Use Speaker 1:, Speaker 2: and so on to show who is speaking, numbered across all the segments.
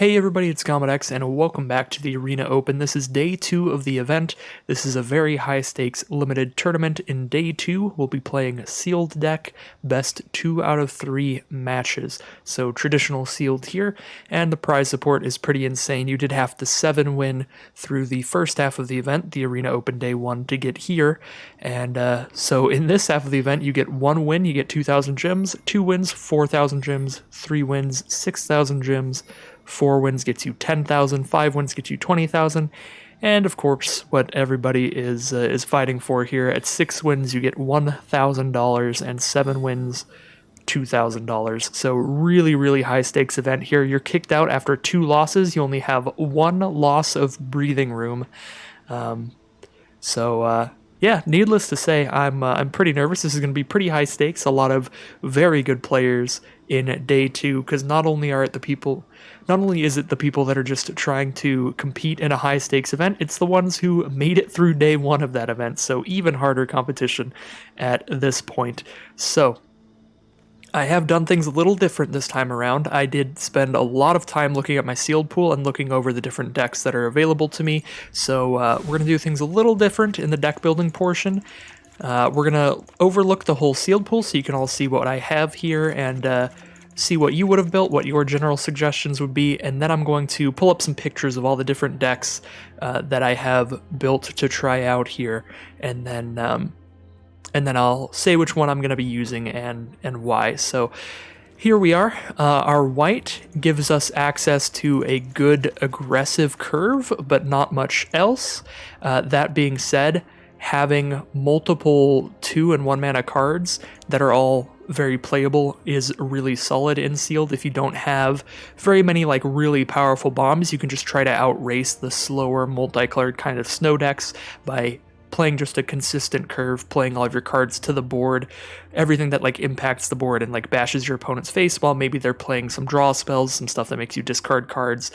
Speaker 1: Hey everybody, it's CometX, and welcome back to the Arena Open. This is day 2 of the event. This is a very high-stakes limited tournament. In day 2, we'll be playing a sealed deck, best 2 out of 3 matches. So traditional sealed here, and the prize support is pretty insane. You did have to 7-win through the first half of the event, the Arena Open day 1, to get here. And so in this half of the event, you get 1 win, you get 2,000 gems, 2 wins, 4,000 gems, 3 wins, 6,000 gems, 4 wins gets you 10,000, 5 wins gets you 20,000, and of course, what everybody is fighting for here, at 6 wins you get $1,000, and 7 wins, $2,000. So really high stakes event here. You're kicked out after 2 losses. You only have 1 loss of breathing room. Yeah, needless to say, I'm pretty nervous. This is going to be pretty high stakes. A lot of very good players in day 2, because not only is it the people that are just trying to compete in a high stakes event, it's the ones who made it through day 1 of that event. So even harder competition at this point. So I have done things a little different this time around. I did spend a lot of time looking at my sealed pool and looking over the different decks that are available to me. So we're going to do things a little different in the deck building portion. We're going to overlook the whole sealed pool so you can all see what I have here and see what you would have built, what your general suggestions would be, and then I'm going to pull up some pictures of all the different decks that I have built to try out here, and then I'll say which one I'm going to be using and why. So here we are. Our white gives us access to a good aggressive curve, but not much else. That being said, having multiple 2 and 1 mana cards that are all very playable is really solid in sealed. If you don't have very many like really powerful bombs, you can just try to outrace the slower multicolored kind of snow decks by playing just a consistent curve, playing all of your cards to the board, everything that like impacts the board and like bashes your opponent's face while maybe they're playing some draw spells, some stuff that makes you discard cards.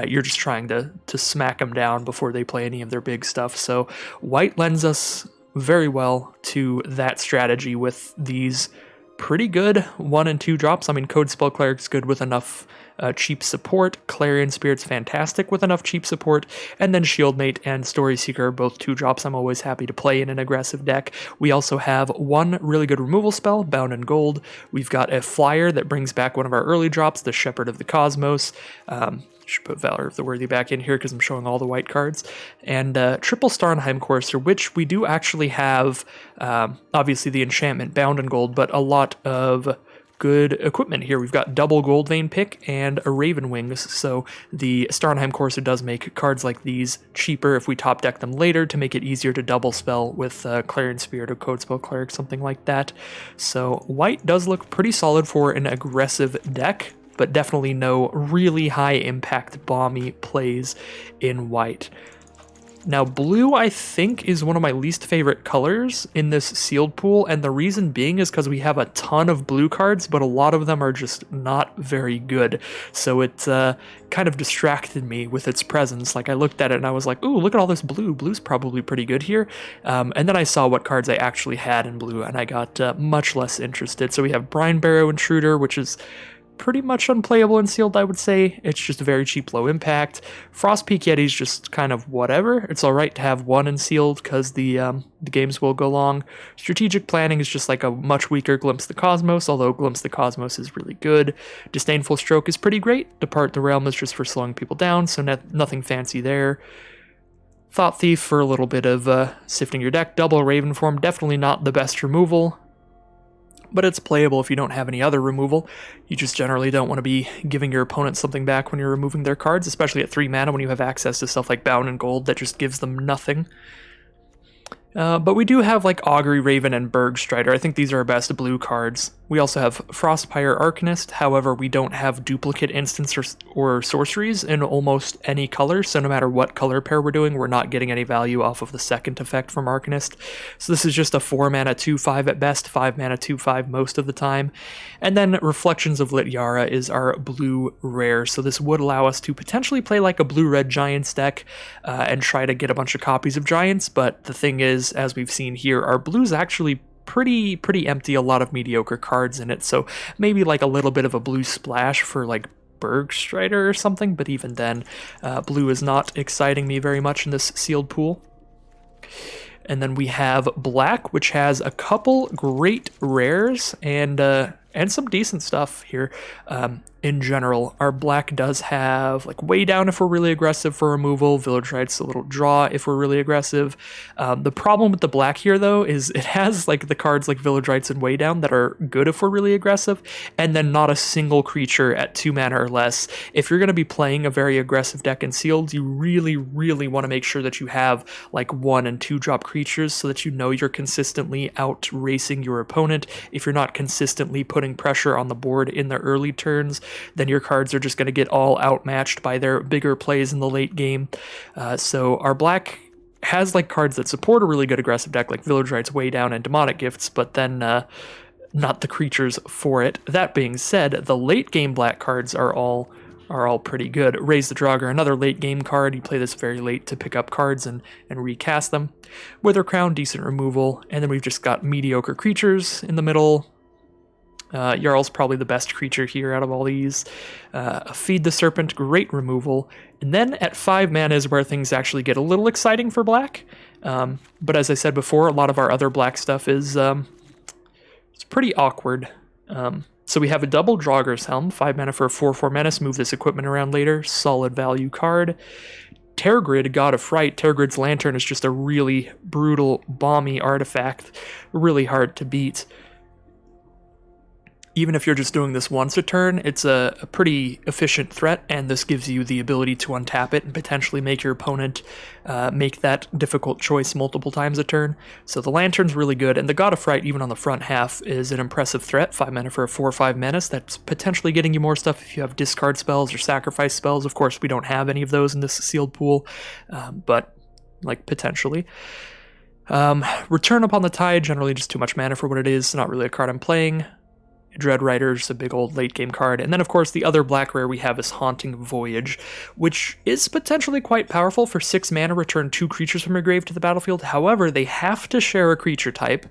Speaker 1: You're just trying to smack them down before they play any of their big stuff. So white lends us very well to that strategy with these pretty good 1 and 2 drops. I mean, Code Spell Cleric's good with enough cheap support, Clarion Spirit's fantastic with enough cheap support, and then Shieldmate and Story Seeker are both 2 drops I'm always happy to play in an aggressive deck. We also have 1 really good removal spell, Bound in Gold. We've got a flyer that brings back one of our early drops, the Shepherd of the Cosmos. Should put Valor of the Worthy back in here because I'm showing all the white cards. And triple Starnheim Courser, which we do actually have, obviously the enchantment Bound in Gold, but a lot of good equipment here. We've got double Gold Vein Pick and a Raven Wings, so the Starnheim Courser does make cards like these cheaper if we top deck them later to make it easier to double spell with Clarion Spirit or Code Spell Cleric, something like that. So white does look pretty solid for an aggressive deck, but definitely no really high impact bomby plays in white. Now, blue, I think, is one of my least favorite colors in this sealed pool, and the reason being is because we have a ton of blue cards, but a lot of them are just not very good. So it kind of distracted me with its presence. Like, I looked at it and I was like, ooh, look at all this blue. Blue's probably pretty good here. And then I saw what cards I actually had in blue, and I got much less interested. So we have Brine Barrow Intruder, which is pretty much unplayable in sealed, I would say. It's just very cheap, low impact. Frostpeak Yeti's just kind of whatever. It's alright to have 1 in sealed because the games will go long. Strategic Planning is just like a much weaker Glimpse the Cosmos, although Glimpse the Cosmos is really good. Disdainful Stroke is pretty great. Depart the Realm is just for slowing people down, so nothing fancy there. Thought Thief for a little bit of sifting your deck. Double Raven Form, definitely not the best removal, but it's playable if you don't have any other removal. You just generally don't want to be giving your opponent something back when you're removing their cards, especially at 3 mana when you have access to stuff like Bound in Gold that just gives them nothing. But we do have like Augury Raven and Bergstrider. I think these are our best blue cards. We also have Frostpire Arcanist, however we don't have duplicate instants or sorceries in almost any color, so no matter what color pair we're doing, we're not getting any value off of the second effect from Arcanist. So this is just a 4 mana 2/5 at best, 5 mana 2/5 most of the time. And then Reflections of Lityara is our blue rare, so this would allow us to potentially play like a blue-red Giants deck and try to get a bunch of copies of Giants, but the thing is, as we've seen here, our blue's actually pretty empty, a lot of mediocre cards in it, so maybe like a little bit of a blue splash for like Bergstrider or something, but even then, blue is not exciting me very much in this sealed pool. And then we have black, which has a couple great rares and some decent stuff here. In general, our black does have like Way Down if we're really aggressive for removal, Village Rites a little draw if we're really aggressive. The problem with the black here though is it has like the cards like Village Rites and Way Down that are good if we're really aggressive, and then not a single creature at 2 mana or less. If you're going to be playing a very aggressive deck in sealed, you really want to make sure that you have like 1 and 2 drop creatures so that you know you're consistently out racing your opponent. If you're not consistently putting pressure on the board in the early turns, then your cards are just going to get all outmatched by their bigger plays in the late game. So our black has like cards that support a really good aggressive deck like Village Rites, Way Down, and Demonic Gifts, but then not the creatures for it. That being said, the late game black cards are all pretty good. Raise the Draugr, another late game card. You play this very late to pick up cards and recast them. Wither Crown, decent removal. And then we've just got mediocre creatures in the middle. Jarl's probably the best creature here out of all these. Feed the Serpent, great removal. And then at 5 mana is where things actually get a little exciting for black. But as I said before, a lot of our other black stuff is it's pretty awkward. So we have a double Draugr's Helm, 5 mana for a 4/4 menace, move this equipment around later, solid value card. Tergrid, God of Fright. Tergrid's Lantern is just a really brutal, bomby artifact, really hard to beat. Even if you're just doing this once a turn, it's a pretty efficient threat, and this gives you the ability to untap it and potentially make your opponent make that difficult choice multiple times a turn. So the Lantern's really good, and the God of Fright, even on the front half, is an impressive threat. 5 mana for a 4/5 menace. That's potentially getting you more stuff if you have discard spells or sacrifice spells. Of course, we don't have any of those in this sealed pool, but like potentially. Return Upon the Tide, generally just too much mana for what it is. Not really a card I'm playing. Dread Rider's a big old late game card. And then, of course, the other black rare we have is Haunting Voyage, which is potentially quite powerful. For 6 mana, return 2 creatures from your grave to the battlefield. However, they have to share a creature type.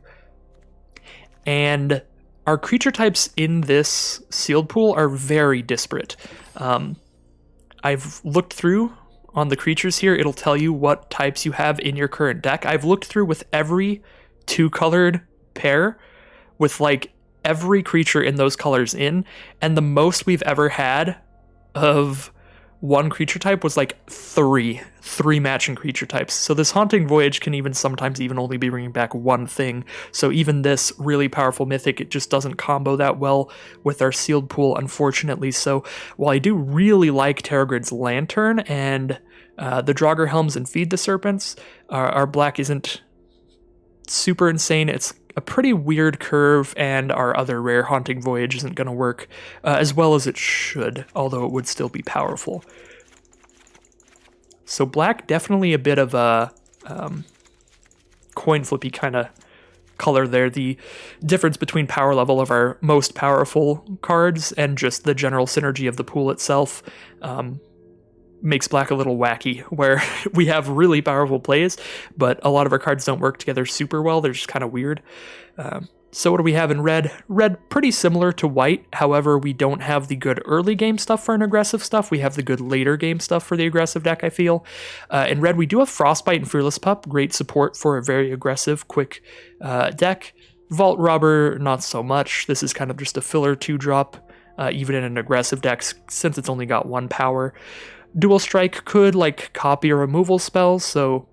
Speaker 1: And our creature types in this sealed pool are very disparate. I've looked through on the creatures here. It'll tell you what types you have in your current deck. I've looked through with every 2-colored pair with like every creature in those colors in, and the most we've ever had of one creature type was like three matching creature types. So this Haunting Voyage can even sometimes even only be bringing back one thing. So even this really powerful mythic, it just doesn't combo that well with our sealed pool, unfortunately. So while I do really like Tergrid's Lantern and the Draugr Helms and Feed the Serpents, our black isn't super insane. It's a pretty weird curve, and our other rare Haunting Voyage isn't going to work as well as it should, although it would still be powerful. So black, definitely a bit of a coin flippy kind of color there. The difference between power level of our most powerful cards and just the general synergy of the pool itself makes black a little wacky, where we have really powerful plays, but a lot of our cards don't work together super well. They're just kind of weird. So what do we have in red? Red, pretty similar to white. However, we don't have the good early game stuff for an aggressive stuff. We have the good later game stuff for the aggressive deck, I feel. In red, we do have Frostbite and Fearless Pup. Great support for a very aggressive, quick deck. Vault Robber, not so much. This is kind of just a filler 2-drop, even in an aggressive deck, since it's only got 1 power. Dual Strike could like copy a removal spell, so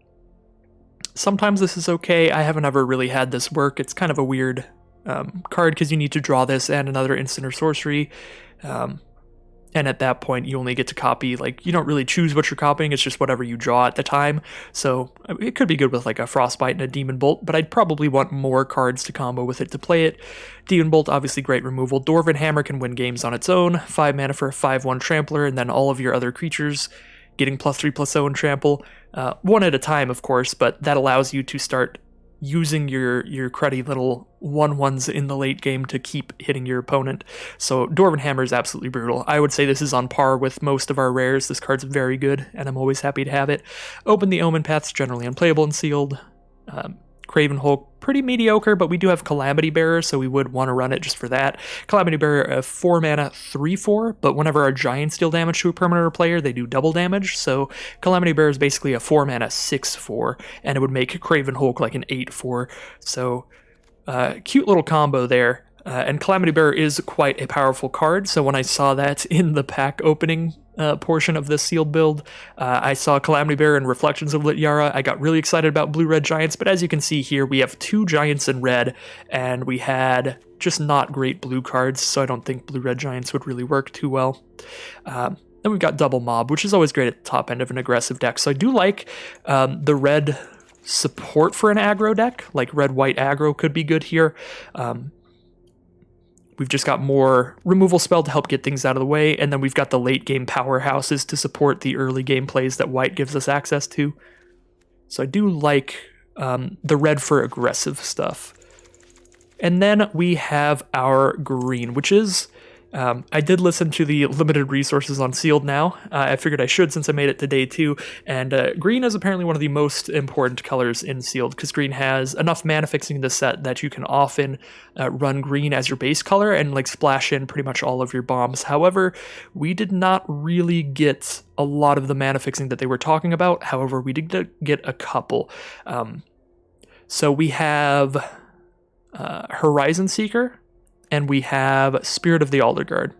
Speaker 1: sometimes this is okay. I haven't ever really had this work. It's kind of a weird card because you need to draw this and another instant or sorcery. And at that point, you only get to copy, like, you don't really choose what you're copying, it's just whatever you draw at the time. So it could be good with like a Frostbite and a Demon Bolt, but I'd probably want more cards to combo with it to play it. Demon Bolt, obviously great removal. Dwarven Hammer can win games on its own. 5 mana for a 5/1 Trampler, and then all of your other creatures getting +3/+0 and trample. One at a time, of course, but that allows you to start using your cruddy little 1/1s in the late game to keep hitting your opponent. So Dwarven Hammer is absolutely brutal. I would say this is on par with most of our rares. This card's very good, and I'm always happy to have it. Open the Omen Path's generally unplayable and sealed. Craven Hulk, pretty mediocre, but we do have Calamity Bearer, so we would want to run it just for that. Calamity Bearer, a 4 mana 3/4, but whenever our giants deal damage to a permanent or player, they do double damage, so Calamity Bearer is basically a 4 mana 6/4, and it would make Craven Hulk like an 8/4, so cute little combo there. And Calamity Bearer is quite a powerful card, so when I saw that in the pack opening portion of this sealed build, I saw Calamity Bearer and Reflections of Lityara. I got really excited about blue-red giants, but as you can see here, we have 2 giants in red, and we had just not great blue cards, so I don't think blue-red giants would really work too well. Then we've got Double Mob, which is always great at the top end of an aggressive deck, so I do like the red support for an aggro deck, like red-white aggro could be good here. We've just got more removal spell to help get things out of the way, and then we've got the late game powerhouses to support the early game plays that white gives us access to. So I do like the red for aggressive stuff. And then we have our green, which is... I did listen to the limited resources on Sealed now. I figured I should since I made it to day 2, and green is apparently one of the most important colors in Sealed, because green has enough mana fixing in the set that you can often run green as your base color and like splash in pretty much all of your bombs. However, we did not really get a lot of the mana fixing that they were talking about. However, we did get a couple. So we have Horizon Seeker, and we have Spirit of the Alderguard.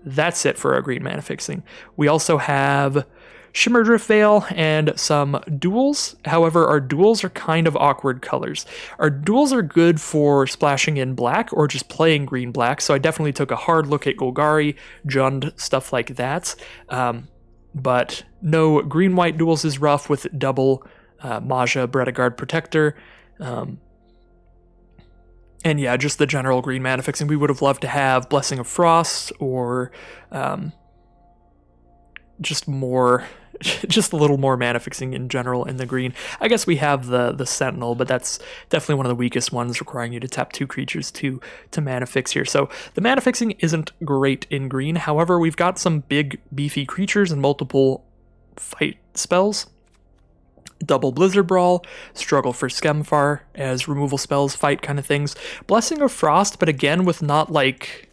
Speaker 1: That's it for our green mana fixing. We also have Shimmerdrift Veil and some duels. However, our duels are kind of awkward colors. Our duels are good for splashing in black or just playing green-black, so I definitely took a hard look at Golgari, Jund, stuff like that. But no, green-white duels is rough with double Maja, Bredegard Protector. And yeah, just the general green mana fixing. We would have loved to have Blessing of Frost or just a little more mana fixing in general in the green. I guess we have the Sentinel, but that's definitely one of the weakest ones, requiring you to tap 2 creatures to mana fix here. So the mana fixing isn't great in green. However, we've got some big beefy creatures and multiple fight spells. Double Blizzard Brawl, Struggle for Skemfar as removal spells, fight kind of things. Blessing of Frost, but again with not like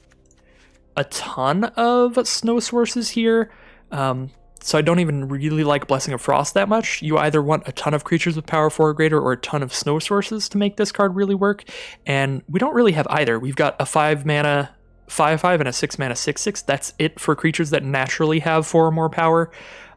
Speaker 1: a ton of snow sources here. So I don't even really like Blessing of Frost that much. You either want a ton of creatures with power 4 or greater or a ton of snow sources to make this card really work. And we don't really have either. We've got a 5 mana 5/5 and a 6 mana 6/6. That's it for creatures that naturally have 4 or more power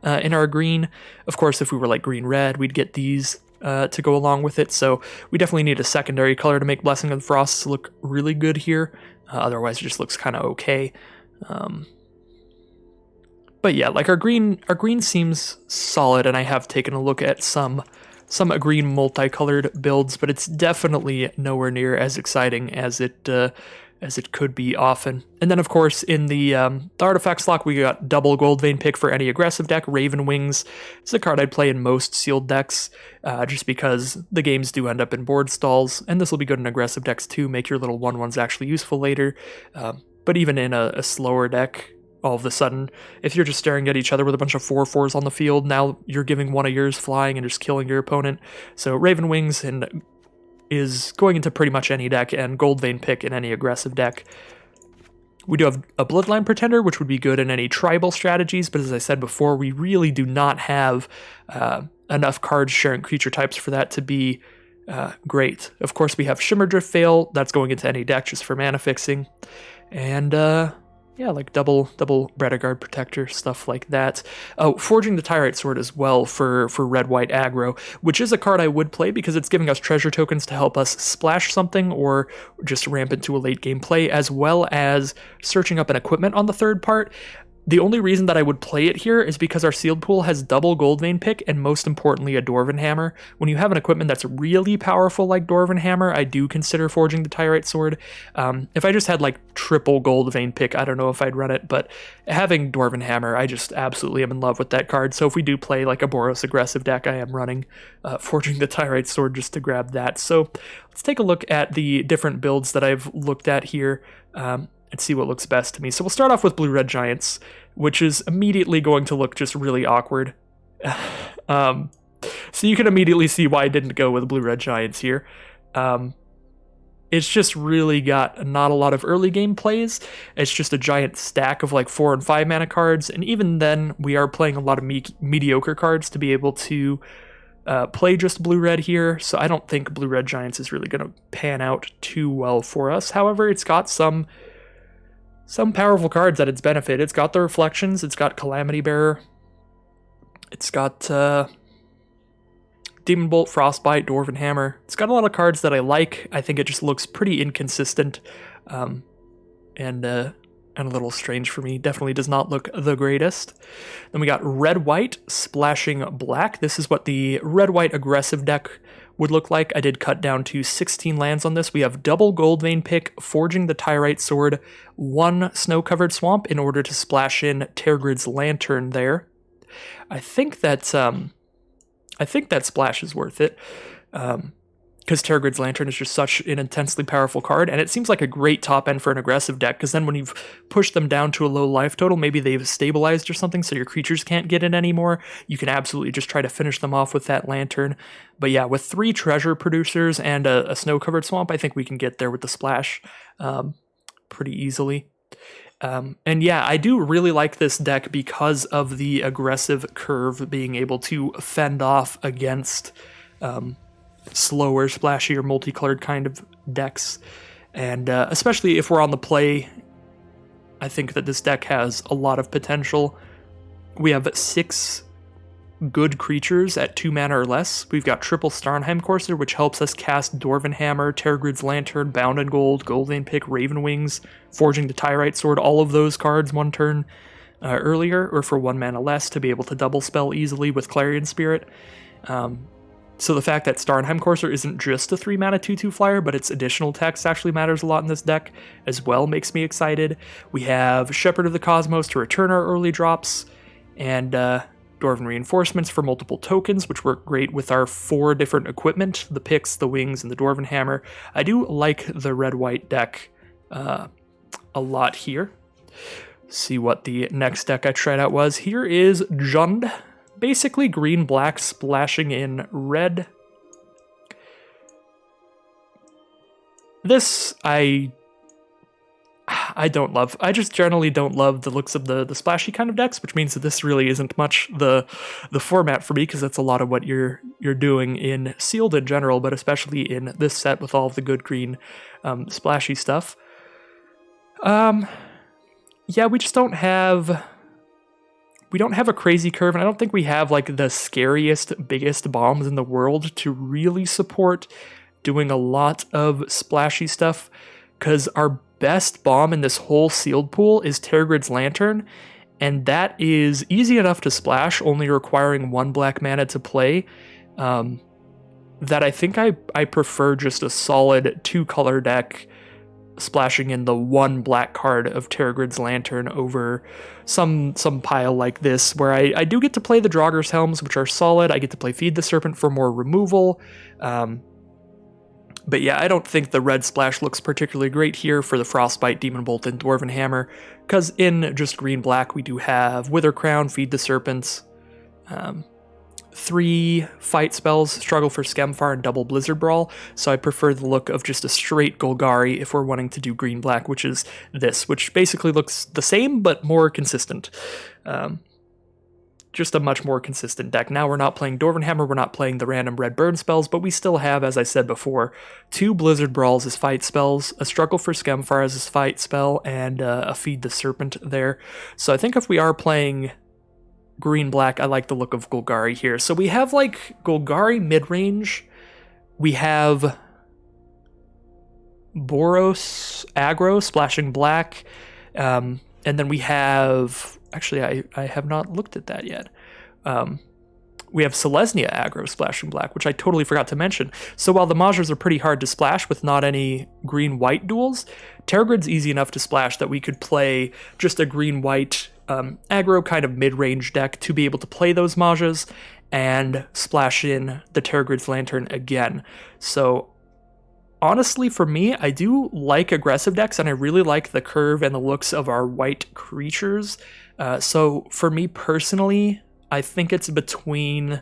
Speaker 1: in our green. Of course, if we were like green-red, we'd get these to go along with it. So we definitely need a secondary color to make Blessing of Frost look really good here. Otherwise, it just looks kind of okay. But yeah, like our green seems solid, and I have taken a look at some green multicolored builds, but it's definitely nowhere near as exciting as it could be often. And then, of course, in the artifact slot, we got double Goldvein pick for any aggressive deck. Raven Wings is a card I'd play in most sealed decks, just because the games do end up in board stalls, and this will be good in aggressive decks too, make your little 1/1s actually useful later. But even in a slower deck, all of a sudden, if you're just staring at each other with a bunch of 4/4s on the field, now you're giving one of yours flying and just killing your opponent. So Raven Wings is going into pretty much any deck, and Goldvein pick in any aggressive deck. We do have a Bloodline Pretender, which would be good in any tribal strategies, but as I said before, we really do not have enough cards sharing creature types for that to be great. Of course, we have Shimmerdrift Veil, that's going into any deck just for mana fixing, and yeah, like double Bredegard Protector, stuff like that. Oh, Forging the Tyrite Sword as well for red-white aggro, which is a card I would play because it's giving us treasure tokens to help us splash something or just ramp into a late game play, as well as searching up an equipment on the third part. The only reason that I would play it here is because our sealed pool has double Goldvein pick and most importantly a Dwarven Hammer. When you have an equipment that's really powerful like Dwarven Hammer, I do consider Forging the Tyrite Sword. If I just had like triple Goldvein pick, I don't know if I'd run it, but having Dwarven Hammer, I just absolutely am in love with that card. So if we do play like a Boros aggressive deck, I am running Forging the Tyrite Sword just to grab that. So let's take a look at the different builds that I've looked at here. And see what looks best to me. So we'll start off with Blue-Red Giants, which is immediately going to look just really awkward. So So you can immediately see why I didn't go with blue-red giants here. It's just really got not a lot of early game plays. It's just a giant stack of like 4 and 5 mana cards, and even then, we are playing a lot of mediocre cards to be able to play just blue-red here, so I don't think blue-red giants is really going to pan out too well for us. However, it's got some powerful cards at its benefit. It's got the Reflections, it's got Calamity Bearer, it's got Demon Bolt, Frostbite, Dwarven Hammer. It's got a lot of cards that I like. I think it just looks pretty inconsistent and a little strange for me. Definitely does not look the greatest. Then we got red-white splashing black. This is what the red-white aggressive deck would look like. I did cut down to 16 lands on this. We have double Goldvein Pick, Forging the Tyrite Sword, 1 Snow-Covered Swamp in order to splash in Tergrid's Lantern there. I think that splash is worth it, because Tergrid's Lantern is just such an intensely powerful card, and it seems like a great top end for an aggressive deck, because then when you've pushed them down to a low life total, maybe they've stabilized or something, so your creatures can't get in anymore, you can absolutely just try to finish them off with that Lantern. But yeah, with 3 treasure producers and a snow-covered swamp, I think we can get there with the splash pretty easily. And yeah, I do really like this deck because of the aggressive curve being able to fend off against slower, splashier, multicolored kind of decks. And especially if we're on the play, I think that this deck has a lot of potential. We have 6 good creatures at 2 mana or less. We've got triple Starnheim Courser, which helps us cast Dwarven Hammer, Tergrid's Lantern, Bound in Gold, Goldvein Pick, Raven Wings, Forging the Tyrite Sword, all of those cards 1 turn earlier, or for 1 mana less to be able to double spell easily with Clarion Spirit. So the fact that Starnheim Courser isn't just a 3 mana 2/2 flyer, but its additional text actually matters a lot in this deck as well, makes me excited. We have Shepherd of the Cosmos to return our early drops, and Dwarven Reinforcements for multiple tokens, which work great with our 4 different equipment, the picks, the wings, and the Dwarven Hammer. I do like the red-white deck a lot here. See what the next deck I tried out was. Here is Jund. Basically green-black splashing in red. This I don't love. I just generally don't love the looks of the splashy kind of decks, which means that this really isn't much the format for me, because that's a lot of what you're doing in Sealed in general, but especially in this set with all of the good green splashy stuff. Yeah, we just don't have a crazy curve, and I don't think we have like the scariest, biggest bombs in the world to really support doing a lot of splashy stuff, because our best bomb in this whole sealed pool is Tergrid's Lantern, and that is easy enough to splash, only requiring 1 black mana to play, that I think I prefer just a solid 2-color deck splashing in the 1 black card of Tergrid's Lantern over some pile like this, where I do get to play the Draugur's Helms, which are solid. I get to play Feed the Serpent for more removal. But yeah, I don't think the red splash looks particularly great here for the Frostbite, Demon Bolt, and Dwarven Hammer, because in just green-black we do have Wither Crown, Feed the Serpents, 3 fight spells, Struggle for Skemfar, and double Blizzard Brawl, so I prefer the look of just a straight Golgari if we're wanting to do green-black, which is this, which basically looks the same but more consistent. Just a much more consistent deck. Now we're not playing Dwarven Hammer, we're not playing the random red burn spells, but we still have, as I said before, 2 Blizzard Brawls as fight spells, a Struggle for Skemfar as a fight spell, and a Feed the Serpent there. So I think if we are playing green-black, I like the look of Golgari here. So we have like Golgari mid-range, we have Boros aggro splashing black, and then we have... Actually, I have not looked at that yet. We have Selesnya aggro splashing black, which I totally forgot to mention. So while the Majors are pretty hard to splash with not any green-white duels, Tergrid's easy enough to splash that we could play just a green-white aggro kind of mid-range deck to be able to play those Majas and splash in the Tergrid's Lantern again. So honestly, for me, I do like aggressive decks, and I really like the curve and the looks of our white creatures. So for me personally, I think it's between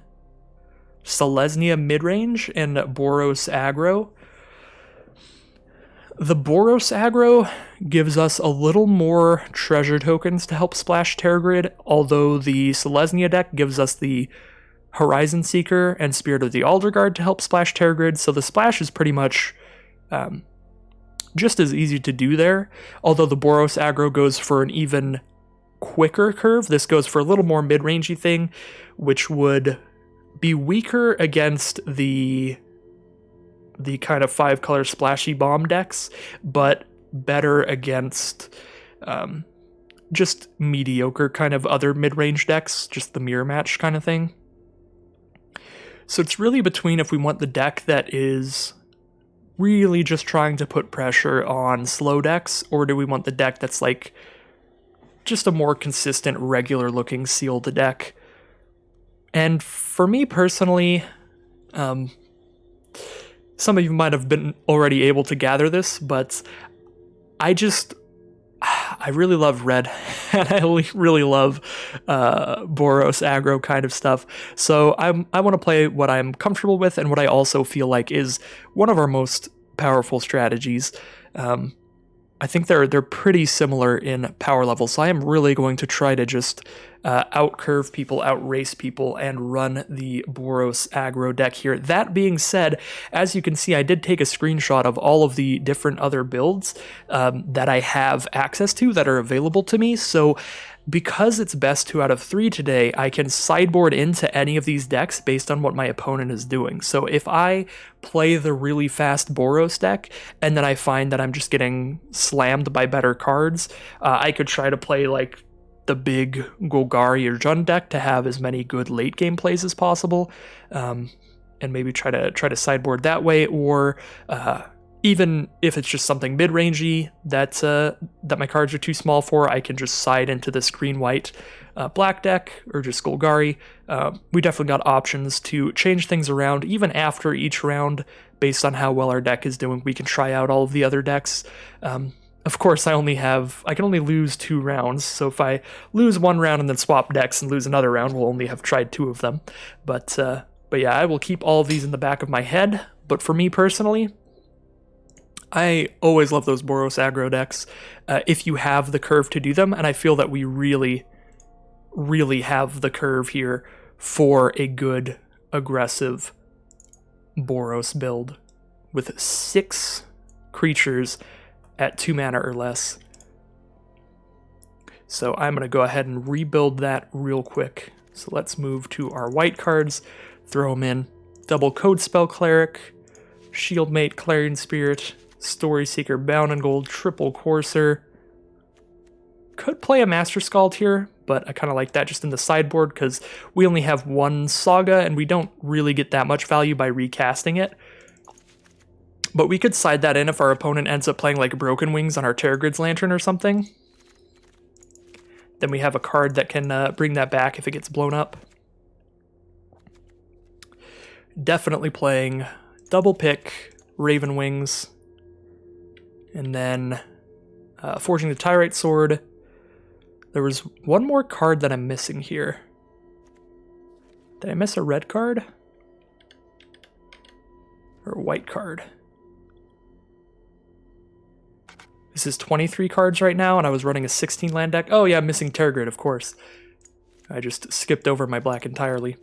Speaker 1: Selesnya midrange and Boros aggro. The Boros aggro gives us a little more treasure tokens to help splash Terragrid, although the Selesnya deck gives us the Horizon Seeker and Spirit of the Alderguard to help splash Terragrid, so the splash is pretty much just as easy to do there, although the Boros aggro goes for an even quicker curve. This goes for a little more mid-rangey thing, which would be weaker against the kind of 5-color splashy bomb decks, but better against just mediocre kind of other mid-range decks, just the mirror match kind of thing. So it's really between if we want the deck that is really just trying to put pressure on slow decks, or do we want the deck that's like just a more consistent, regular-looking sealed deck. And for me personally, some of you might have been already able to gather this, but I really love red, and I really love Boros aggro kind of stuff. So I want to play what I'm comfortable with, and what I also feel like is one of our most powerful strategies. I think they're pretty similar in power level, so I am really going to try to just outcurve people, outrace people, and run the Boros aggro deck here. That being said, as you can see, I did take a screenshot of all of the different other builds that I have access to that are available to me, so because it's best 2 out of 3 today, I can sideboard into any of these decks based on what my opponent is doing. So if I play the really fast Boros deck, and then I find that I'm just getting slammed by better cards, I could try to play like the big Golgari or Jund deck to have as many good late game plays as possible, and maybe try to sideboard that way, or even if it's just something mid-rangey that my cards are too small for, I can just side into this green-white black deck, or just Golgari. We definitely got options to change things around, even after each round, based on how well our deck is doing. We can try out all of the other decks. Of course, I can only lose 2 rounds, so if I lose 1 round and then swap decks and lose another round, we'll only have tried 2 of them. But yeah, I will keep all of these in the back of my head. But for me personally, I always love those Boros aggro decks if you have the curve to do them, and I feel that we really, really have the curve here for a good, aggressive Boros build with 6 creatures at 2 mana or less. So I'm going to go ahead and rebuild that real quick. So let's move to our white cards, throw them in. Double Code Spell Cleric, Shieldmate, Clarion Spirit, Story Seeker, Bound in Gold, triple Courser. Could play a Master Scald here, but I kind of like that just in the sideboard because we only have 1 Saga and we don't really get that much value by recasting it. But we could side that in if our opponent ends up playing like Broken Wings on our Terragrid's Lantern or something. Then we have a card that can bring that back if it gets blown up. Definitely playing double pick, Raven Wings, and then Forging the Tyrite Sword. There was one more card that I'm missing here. Did I miss a red card? Or a white card? This is 23 cards right now, and I was running a 16 land deck. Oh yeah, I'm missing Terragrid, of course. I just skipped over my black entirely.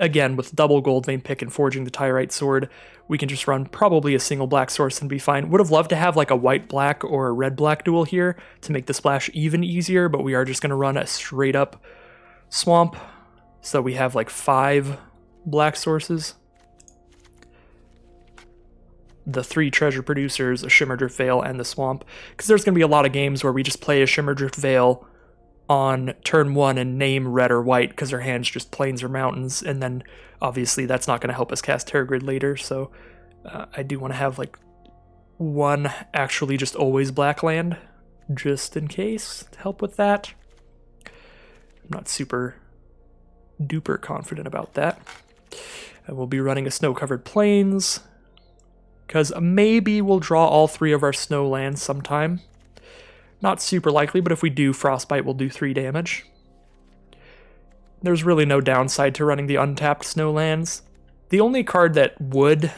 Speaker 1: Again, with double Goldvein Pick and Forging the Tyrite Sword, we can just run probably a single black source and be fine. Would have loved to have like a white-black or a red-black duel here to make the splash even easier, but we are just going to run a straight-up swamp. So we have like 5 black sources. The 3 treasure producers, a Shimmerdrift Veil, and the swamp. Because there's going to be a lot of games where we just play a Shimmerdrift Veil on turn 1 and name red or white because our hand's just plains or mountains, and then obviously that's not going to help us cast Terragrid later, so I do want to have like 1 actually just always black land, just in case, to help with that. I'm not super duper confident about that. I will be running a Snow-Covered Plains, because maybe we'll draw all 3 of our snow lands sometime. Not super likely, but if we do, Frostbite will do 3 damage. There's really no downside to running the untapped snow lands. The only card that would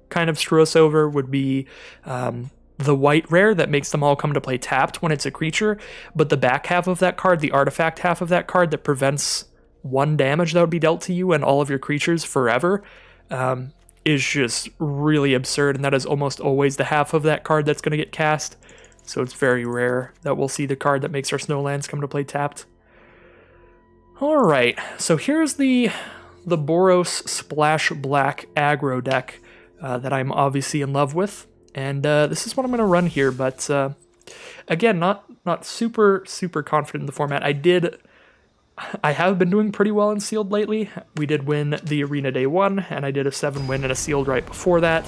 Speaker 1: kind of screw us over would be the white rare that makes them all come to play tapped when it's a creature, but the back half of that card, the artifact half of that card that prevents 1 damage that would be dealt to you and all of your creatures forever, is just really absurd, and that is almost always the half of that card that's going to get cast, so it's very rare that we'll see the card that makes our snowlands come to play tapped. Alright, so here's the Boros Splash Black aggro deck that I'm obviously in love with, and this is what I'm going to run here, but again, not super confident in the format. I have been doing pretty well in sealed lately. We did win the arena day 1, and I did a 7 win and a sealed right before that.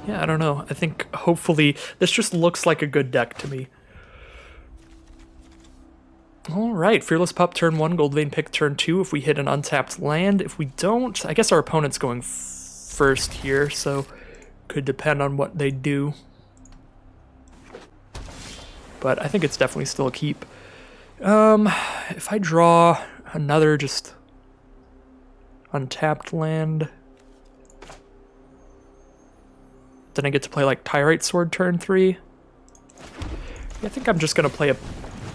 Speaker 1: Yeah, I don't know. I think hopefully this just looks like a good deck to me. Alright, Fearless Pup turn 1, Goldvein Pick turn 2 if we hit an untapped land. If we don't, I guess our opponent's going first here, so could depend on what they do. But I think it's definitely still a keep. If I draw another just untapped land, then I get to play like Tyrite Sword turn 3. I think I'm just going to play a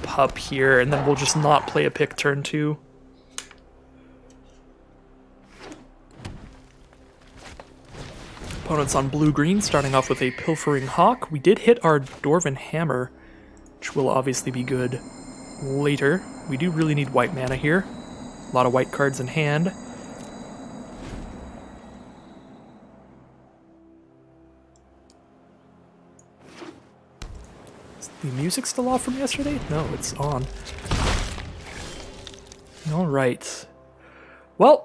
Speaker 1: Pup here, and then we'll just not play a pick turn 2. Opponent's on blue-green, starting off with a Pilfering Hawk. We did hit our Dwarven Hammer, which will obviously be good later. We do really need white mana here. A lot of white cards in hand. Is the music still off from yesterday? No, it's on. Alright. Well,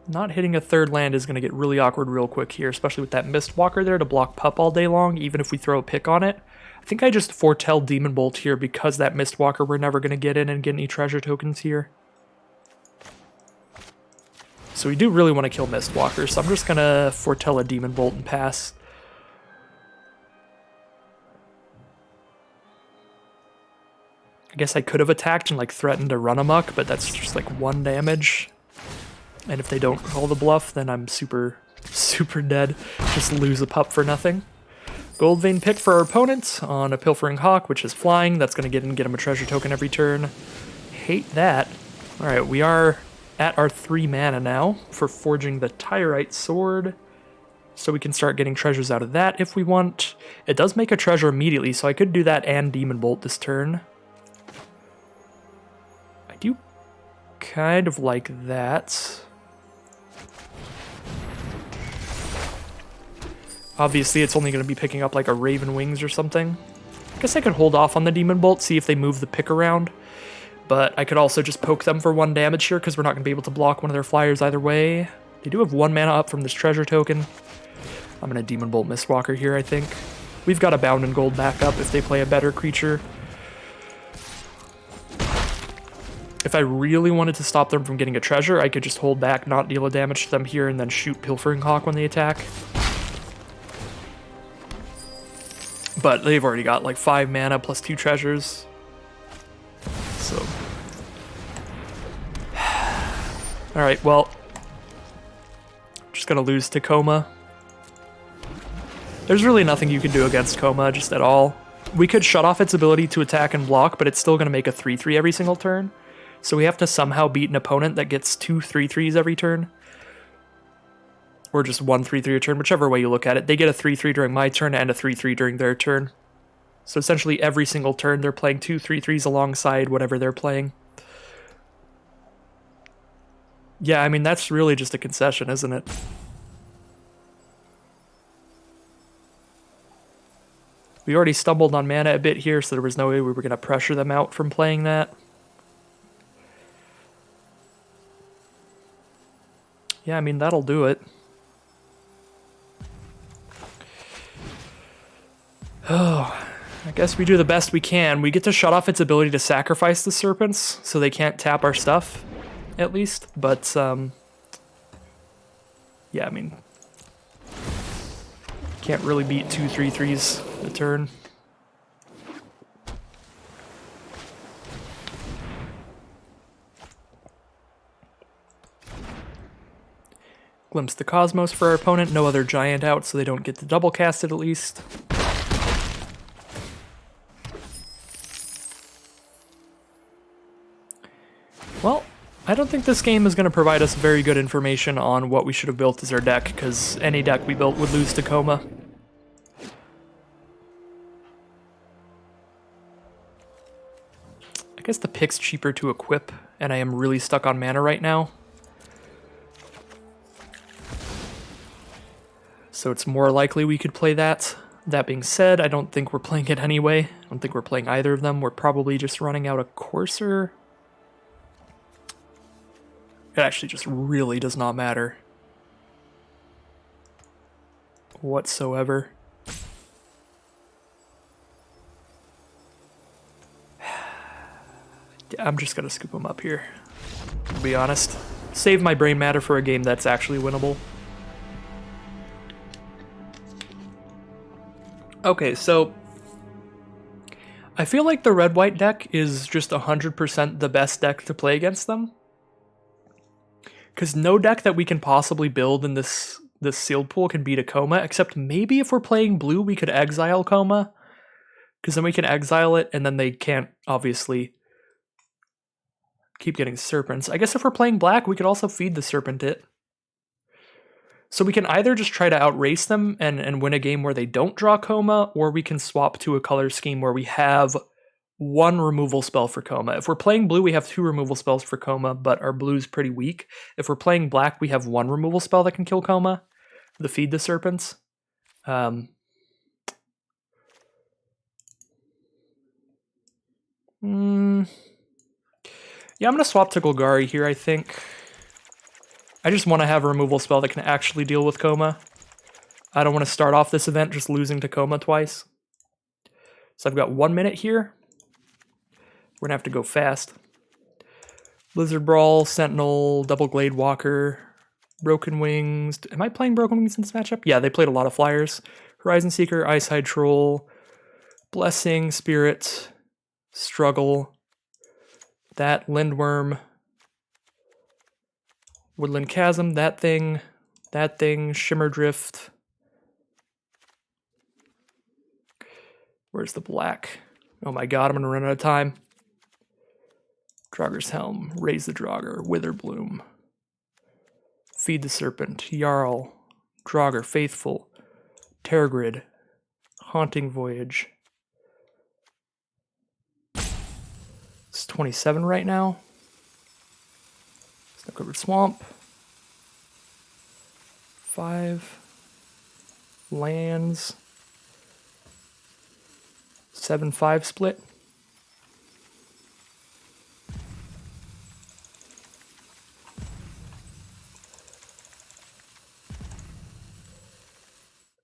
Speaker 1: not hitting a third land is going to get really awkward real quick here, especially with that Mistwalker there to block Pup all day long, even if we throw a pick on it. I think I just foretell Demon Bolt here because that Mistwalker we're never going to get in and get any treasure tokens here. So we do really want to kill Mistwalker, so I'm just going to foretell a Demon Bolt and pass. I guess I could have attacked and like threatened to run amok, but that's just like 1 damage. And if they don't call the bluff, then I'm super dead. Just lose a Pup for nothing. Goldvein Pick for our opponent on a Pilfering Hawk, which is flying. That's going to get him a treasure token every turn. Hate that. Alright, we are at our 3 mana now for forging the Tyrite Sword. So we can start getting treasures out of that if we want. It does make a treasure immediately, so I could do that and Demon Bolt this turn. I do kind of like that. Obviously, it's only going to be picking up like a Raven Wings or something. I guess I could hold off on the Demon Bolt, see if they move the pick around. But I could also just poke them for 1 damage here, because we're not going to be able to block one of their flyers either way. They do have 1 mana up from this treasure token. I'm going to Demon Bolt Mistwalker here, I think. We've got a Bound in Gold backup if they play a better creature. If I really wanted to stop them from getting a treasure, I could just hold back, not deal a damage to them here, and then shoot Pilfering Hawk when they attack. But they've already got like 5 mana plus 2 treasures. So. Alright, well. Just gonna lose to Coma. There's really nothing you can do against Coma, just at all. We could shut off its ability to attack and block, but it's still gonna make a 3/3 every single turn. So we have to somehow beat an opponent that gets 2 3/3s every turn. Or just 1 3/3 a turn, whichever way you look at it. They get a 3/3 during my turn and a 3/3 during their turn. So essentially every single turn they're playing 2 3/3s alongside whatever they're playing. Yeah, I mean, that's really just a concession, isn't it? We already stumbled on mana a bit here, so there was no way we were going to pressure them out from playing that. Yeah, I mean, that'll do it. Oh, I guess we do the best we can. We get to shut off its ability to sacrifice the serpents, so they can't tap our stuff, at least. But, yeah, I mean, Can't really beat 2 3/3s a turn. Glimpse the Cosmos for our opponent. No other giant out, so they don't get to double cast it at least. Well, I don't think this game is going to provide us very good information on what we should have built as our deck, because any deck we built would lose to Coma. I guess the pick's cheaper to equip, and I am really stuck on mana right now. So it's more likely we could play that. That being said, I don't think we're playing it anyway. I don't think we're playing either of them. We're probably just running out a Courser. It actually just really does not matter whatsoever. I'm just gonna scoop him up here, to be honest. Save my brain matter for a game that's actually winnable. Okay, so I feel like the red-white deck is just 100% the best deck to play against them. Because no deck that we can possibly build in this sealed pool can beat a Coma, except maybe if we're playing blue, we could exile Coma. Because then we can exile it, and then they can't, obviously, keep getting Serpents. I guess if we're playing black, we could also feed the Serpent it. So we can either just try to outrace them and win a game where they don't draw Coma, or we can swap to a color scheme where we have one removal spell for Coma. If we're playing blue, we have 2 removal spells for Coma, but our blue's pretty weak. If we're playing black, we have 1 removal spell that can kill Coma, the Feed the Serpents. Yeah, I'm going to swap to Golgari here, I think. I just want to have a removal spell that can actually deal with Coma. I don't want to start off this event just losing to Coma twice. So I've got 1 minute here. We're going to have to go fast. Blizzard Brawl, Sentinel, Double Glade Walker, Broken Wings. Am I playing Broken Wings in this matchup? Yeah, they played a lot of flyers. Horizon Seeker, Icehide Troll, Blessing, Spirit, Struggle, that, Lindworm, Woodland Chasm, that thing, Shimmer Drift. Where's the black? Oh my god, I'm gonna run out of time. Draugr's Helm, Raise the Draugr, Witherbloom, Feed the Serpent, Jarl, Draugr Faithful, Tergrid, Haunting Voyage. It's 27 right now. Snow-Covered Swamp. 5 lands. 7/5 split.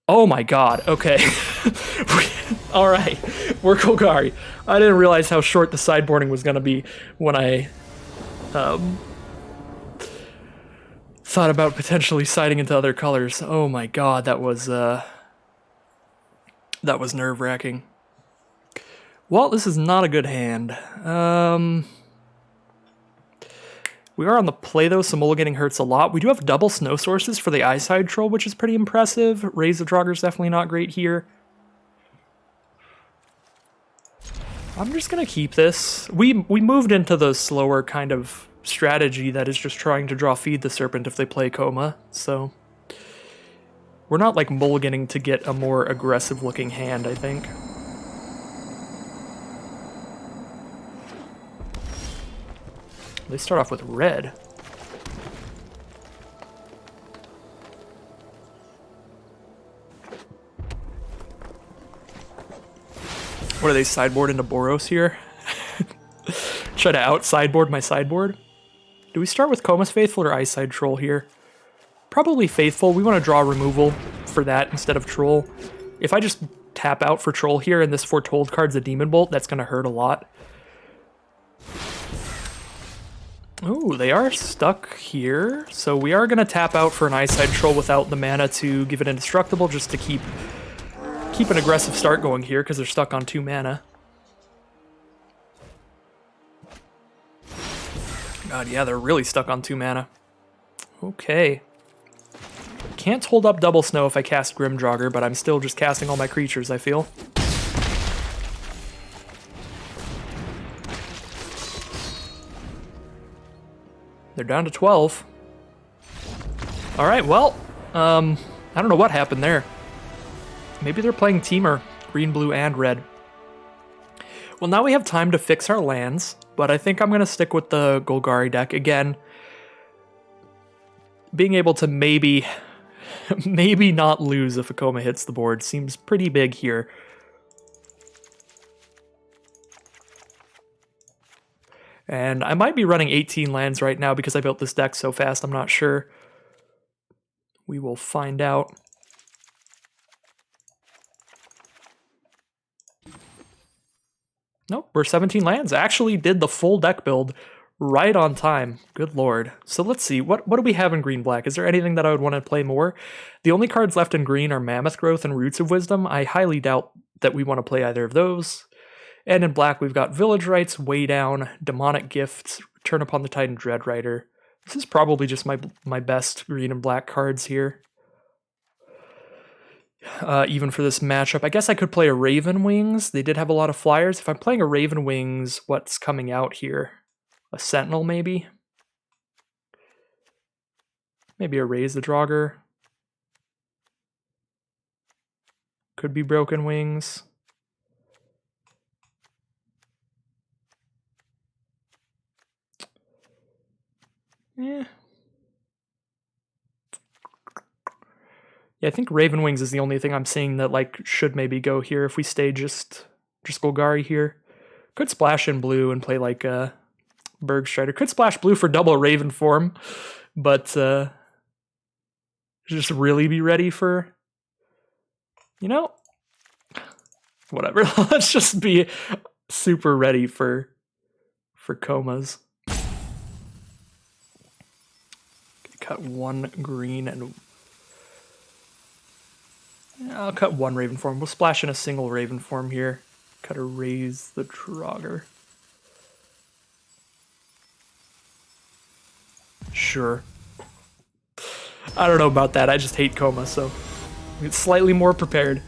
Speaker 1: Oh my god, okay. Alright, we're Golgari. I didn't realize how short the sideboarding was going to be when I thought about potentially siding into other colors. Oh my god, that was nerve-wracking. Well, this is not a good hand. We are on the play, though, so mulliganing hurts a lot. We do have double snow sources for the Icehide Troll, which is pretty impressive. Raise the Draugr is definitely not great here. I'm just going to keep this. We moved into the slower kind of strategy that is just trying to draw Feed the Serpent if they play Coma, so we're not, like, mulliganing to get a more aggressive-looking hand, I think. They start off with red. What are they, sideboard into Boros here? Try to out-sideboard my sideboard? Do we start with Coma's Faithful or Icehide Troll here? Probably Faithful. We want to draw removal for that instead of Troll. If I just tap out for Troll here and this Foretold card's a Demon Bolt, that's going to hurt a lot. Ooh, they are stuck here. So we are going to tap out for an Eyesight Troll without the mana to give it indestructible, just to keep an aggressive start going here, because they're stuck on 2 mana. God, yeah, they're really stuck on 2 mana. Okay. Can't hold up Double Snow if I cast Grimjogger, but I'm still just casting all my creatures, I feel. They're down to 12. Alright, well, I don't know what happened there. Maybe they're playing Teamer, green, blue, and red. Well, now we have time to fix our lands, but I think I'm going to stick with the Golgari deck. Again, being able to maybe not lose if Akoma hits the board seems pretty big here. And I might be running 18 lands right now because I built this deck so fast, I'm not sure. We will find out. Nope, we're 17 lands. I actually did the full deck build right on time. Good lord. So let's see, what do we have in green-black? Is there anything that I would want to play more? The only cards left in green are Mammoth Growth and Roots of Wisdom. I highly doubt that we want to play either of those. And in black, we've got Village Rites, Way Down, Demonic Gifts, Return Upon the Titan, Dreadrider. This is probably just my best green and black cards here. Even for this matchup. I guess I could play a Raven Wings. They did have a lot of flyers. If I'm playing a Raven Wings, what's coming out here? A Sentinel, maybe? Maybe a Raise the Draugr. Could be Broken Wings. Yeah. Yeah, I think Raven Wings is the only thing I'm seeing that like should maybe go here if we stay just Golgari here. Could splash in blue and play like a Bergstrider. Could splash blue for double Raven form, but just really be ready for, you know, whatever. Let's just be super ready for Komas. Cut 1 green and I'll cut 1 Raven form. We'll splash in a single Raven form here. Cut a Raise the Draugr. Sure. I don't know about that. I just hate Koma, so it's slightly more prepared.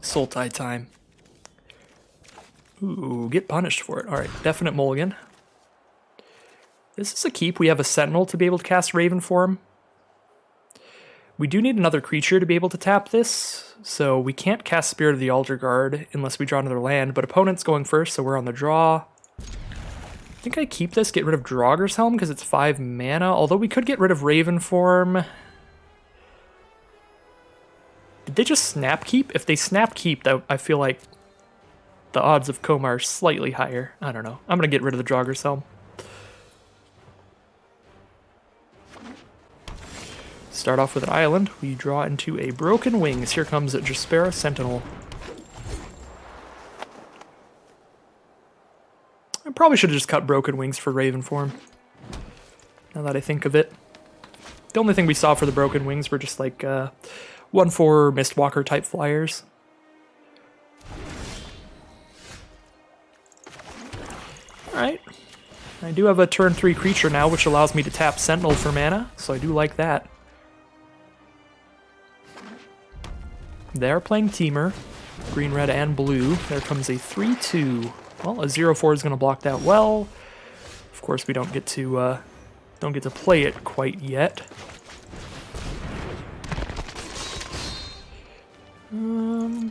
Speaker 1: Sultai time. Ooh, get punished for it. Alright, definite mulligan. This is a keep. We have a Sentinel to be able to cast Raven form. We do need another creature to be able to tap this, so we can't cast Spirit of the Altar Guard unless we draw another land, but opponent's going first, so we're on the draw. I think I keep this, get rid of Draugur's Helm because it's 5 mana, although we could get rid of Raven form. Did they just snap keep? If they snap keep, that I feel like the odds of Koma are slightly higher. I don't know. I'm going to get rid of the Draugur's Helm. Start off with an island. We draw into a Broken Wings. Here comes a Jaspera Sentinel. I probably should have just cut Broken Wings for Raven form, now that I think of it. The only thing we saw for the Broken Wings were just like 1/4 Mistwalker type flyers. Alright. I do have a turn 3 creature now, which allows me to tap Sentinel for mana, so I do like that. They're playing Teamer, green, red, and blue. There comes a 3/2. Well, a 0/4 is going to block that well. Of course, we don't get to play it quite yet. I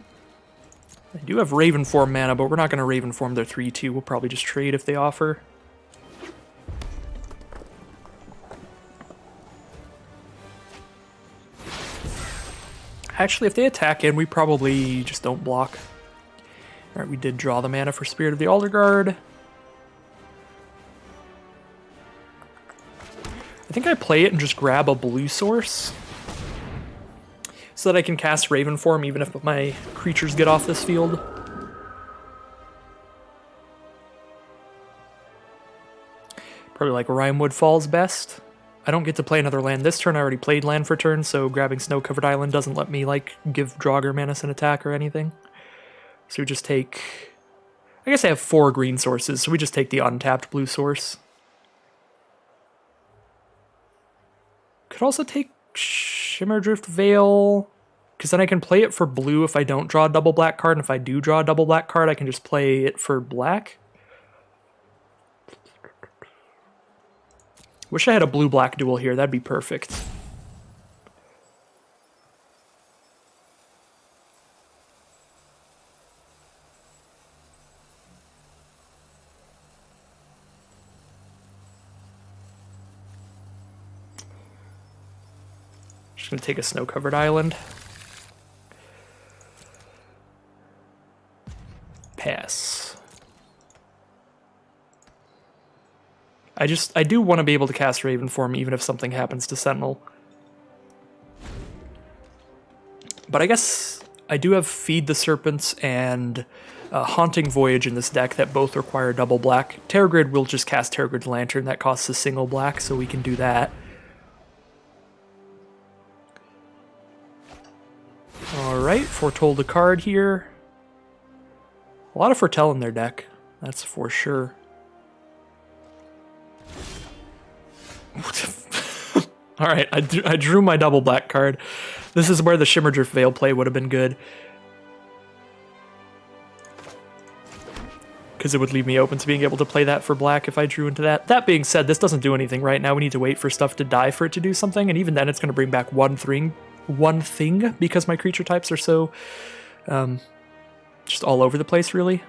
Speaker 1: do have Raven form mana, but we're not going to Raven form their 3/2. We'll probably just trade if they offer. Actually, if they attack in, we probably just don't block. Alright, we did draw the mana for Spirit of the Altar Guard. I think I play it and just grab a blue source, so that I can cast Raven form even if my creatures get off this field. Probably like Rimewood Falls best. I don't get to play another land this turn. I already played land for turn, so grabbing Snow-Covered Island doesn't let me like give Draugr Manus an attack or anything. So we just take... I guess I have 4 green sources, so we just take the untapped blue source. Could also take Shimmerdrift Veil, because then I can play it for blue if I don't draw a double black card, and if I do draw a double black card, I can just play it for black. Wish I had a blue-black duel here, that'd be perfect. Just gonna take a Snow-Covered Island. Pass. I do want to be able to cast Ravenform even if something happens to Sentinel. But I guess I do have Feed the Serpents and Haunting Voyage in this deck that both require double black. Terragrid will just cast Terragrid Lantern, that costs a single black, so we can do that. Alright, Foretold a card here. A lot of Foretell in their deck, that's for sure. Alright, I drew my double black card. This is where the Shimmerdrift Veil play would have been good. Because it would leave me open to being able to play that for black if I drew into that. That being said, this doesn't do anything right now. We need to wait for stuff to die for it to do something, and even then it's going to bring back one thing because my creature types are so just all over the place, really.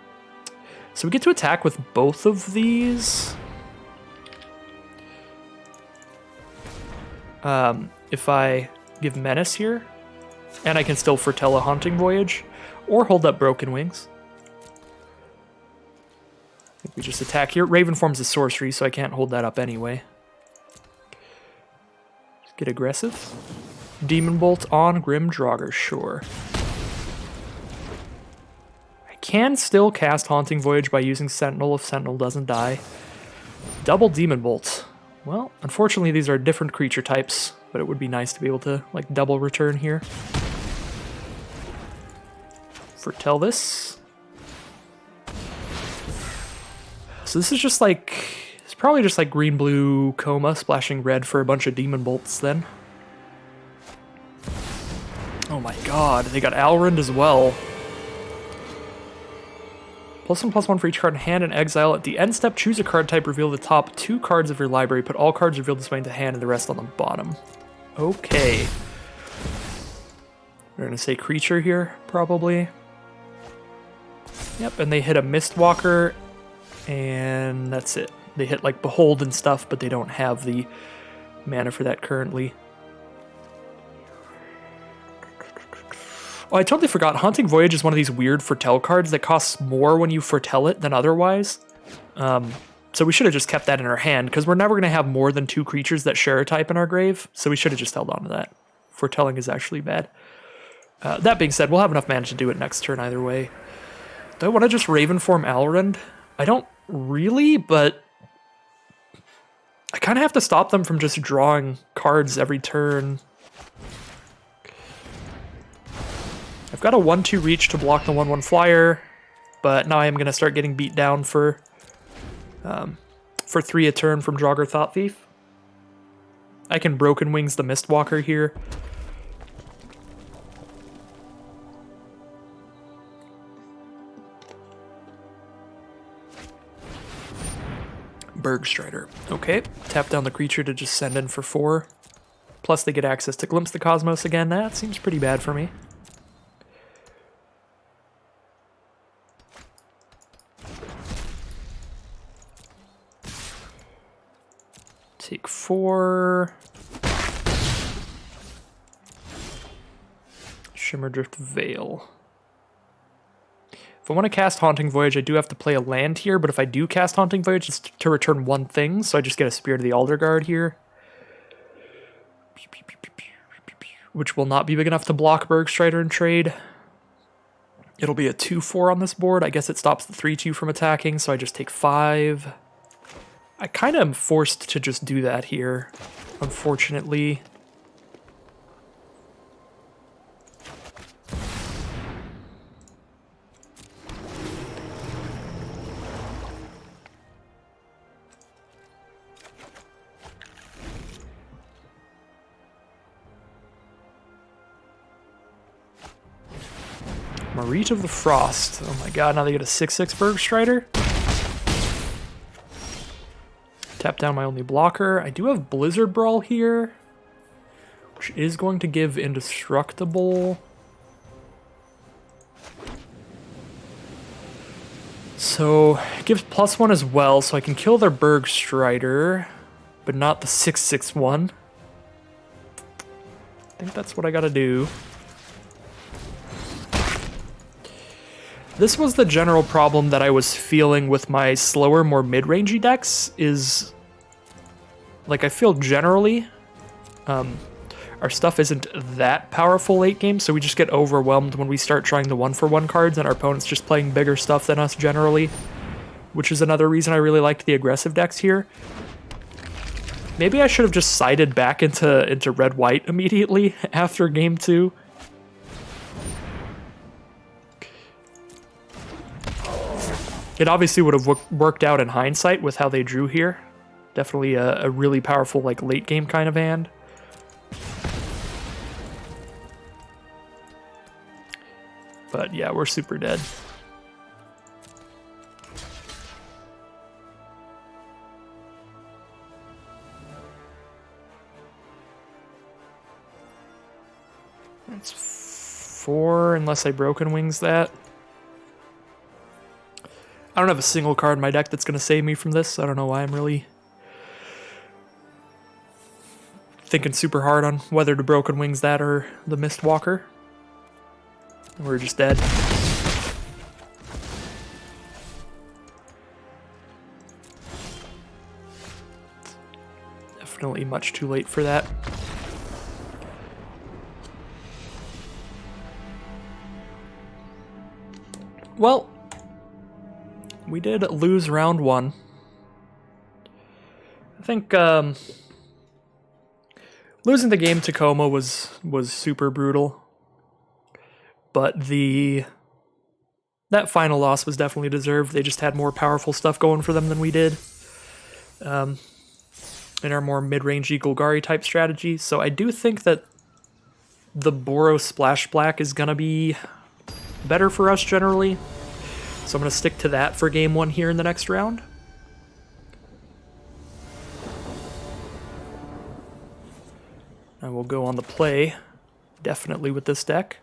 Speaker 1: So we get to attack with both of these. If I give Menace here, and I can still foretell a Haunting Voyage, or hold up Broken Wings. I think we just attack here. Ravenform's a sorcery, so I can't hold that up anyway. Just get aggressive. Demon Bolt on Grim Draugr, sure. I can still cast Haunting Voyage by using Sentinel if Sentinel doesn't die. Double Demon Bolt. Well, unfortunately these are different creature types, but it would be nice to be able to like double return here. Foretell this. So this is just like, it's probably just like green-blue Coma splashing red for a bunch of Demon Bolts then. Oh my god, they got Alrund as well. +1/+1 for each card in hand and exile. At the end step, choose a card type, reveal the top 2 cards of your library, put all cards revealed this way into hand and the rest on the bottom. Okay. We're gonna say creature here, probably. Yep, and they hit a Mistwalker, and that's it. They hit like Behold and stuff, but they don't have the mana for that currently. Oh, I totally forgot. Haunting Voyage is one of these weird foretell cards that costs more when you foretell it than otherwise. So we should have just kept that in our hand, because we're never going to have more than 2 creatures that share a type in our grave, so we should have just held on to that. Foretelling is actually bad. That being said, we'll have enough mana to do it next turn either way. Do I want to just Ravenform Alrund? I don't really, but I kind of have to stop them from just drawing cards every turn. I've got a 1/2 reach to block the 1/1 flyer, but now I am going to start getting beat down for 3 a turn from Draugr Thought Thief. I can Broken Wings the Mistwalker here. Bergstrider. Okay, tap down the creature to just send in for 4. Plus they get access to Glimpse the Cosmos again. That seems pretty bad for me. Take 4. Shimmerdrift Veil. If I want to cast Haunting Voyage, I do have to play a land here, but if I do cast Haunting Voyage, it's to return 1 thing, so I just get a Spirit of the Alderguard here. Which will not be big enough to block Bergstrider in trade. It'll be a 2/4 on this board. I guess it stops the 3/2 from attacking, so I just take 5. I kind of am forced to just do that here, unfortunately. Marite of the Frost. Oh my god, now they get a 6/6 Berg Strider. Tap down my only blocker. I do have Blizzard Brawl here, which is going to give Indestructible. So, it gives +1 as well, so I can kill their Berg Strider, but not the 6/6 one. I think that's what I gotta do. This was the general problem that I was feeling with my slower, more mid-rangey decks, is... like, I feel generally, our stuff isn't that powerful late game, so we just get overwhelmed when we start trying the 1-for-1 cards, and our opponent's just playing bigger stuff than us generally, which is another reason I really liked the aggressive decks here. Maybe I should have just sided back into red-white immediately after game 2. It obviously would have worked out in hindsight with how they drew here. Definitely a really powerful, like, late game kind of hand. But yeah, we're super dead. That's 4, unless I Broken Wings that. I don't have a single card in my deck that's going to save me from this. I don't know why I'm really thinking super hard on whether to Broken Wings that or the Mistwalker. We're just dead. Definitely much too late for that. Well, we did lose round 1. I think losing the game to Tacoma was super brutal, but that final loss was definitely deserved. They just had more powerful stuff going for them than we did in our more mid-range Golgari type strategy. So I do think that the Boros Splash Black is gonna be better for us generally. So I'm going to stick to that for game 1 here in the next round. I will go on the play, definitely with this deck.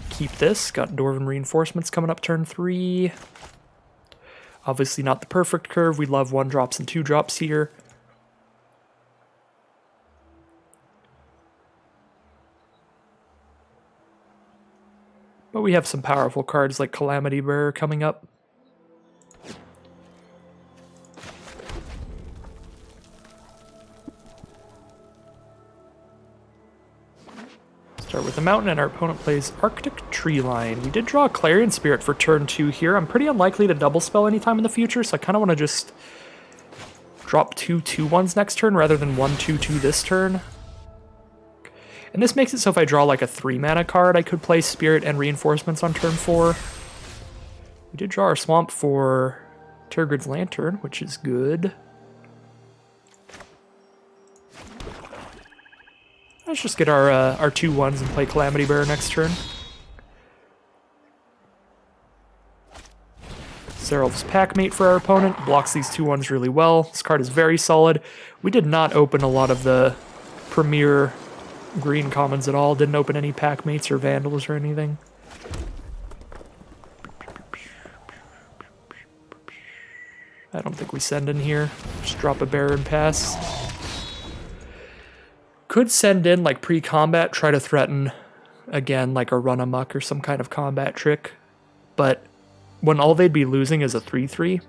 Speaker 1: Keep this, got Dwarven Reinforcements coming up turn 3. Obviously not the perfect curve, we love 1-drops and 2-drops here. But we have some powerful cards like Calamity Bearer coming up. Start with the mountain, and our opponent plays Arctic Treeline. We did draw a Clarion Spirit for turn 2 here. I'm pretty unlikely to double spell anytime in the future, so I kind of want to just drop 2 2/1s next turn rather than 1 2/2 this turn. And this makes it so if I draw like a 3-mana card, I could play Spirit and Reinforcements on turn 4. We did draw our Swamp for Tergrid's Lantern, which is good. Let's just get our 2/1s and play Calamity Bearer next turn. Serap's Packmate for our opponent. Blocks these 2/1s really well. This card is very solid. We did not open a lot of the premier green commons at all. Didn't open any Packmates or Vandals or anything. I don't think we send in here. Just drop a bearer and pass. Could send in like pre-combat, try to threaten again like a run amok or some kind of combat trick. But when all they'd be losing is a 3/3,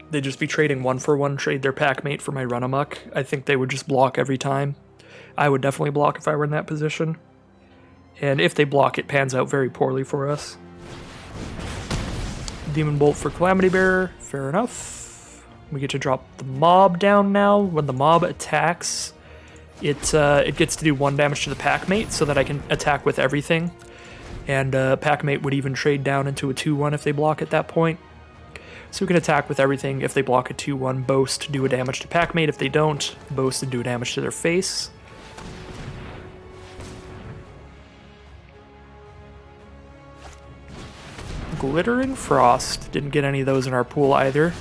Speaker 1: they'd just be trading 1-for-1, trade their Packmate for my run amok. I think they would just block every time. I would definitely block if I were in that position. And if they block, it pans out very poorly for us. Demon Bolt for Calamity Bearer, fair enough. We get to drop the mob down now. When the mob attacks, it gets to do 1 damage to the packmate so that I can attack with everything. And packmate would even trade down into a 2-1 if they block at that point. So we can attack with everything. If they block a 2-1, boast, do a damage to packmate. If they don't, boast and do a damage to their face. Glittering Frost. Didn't get any of those in our pool either.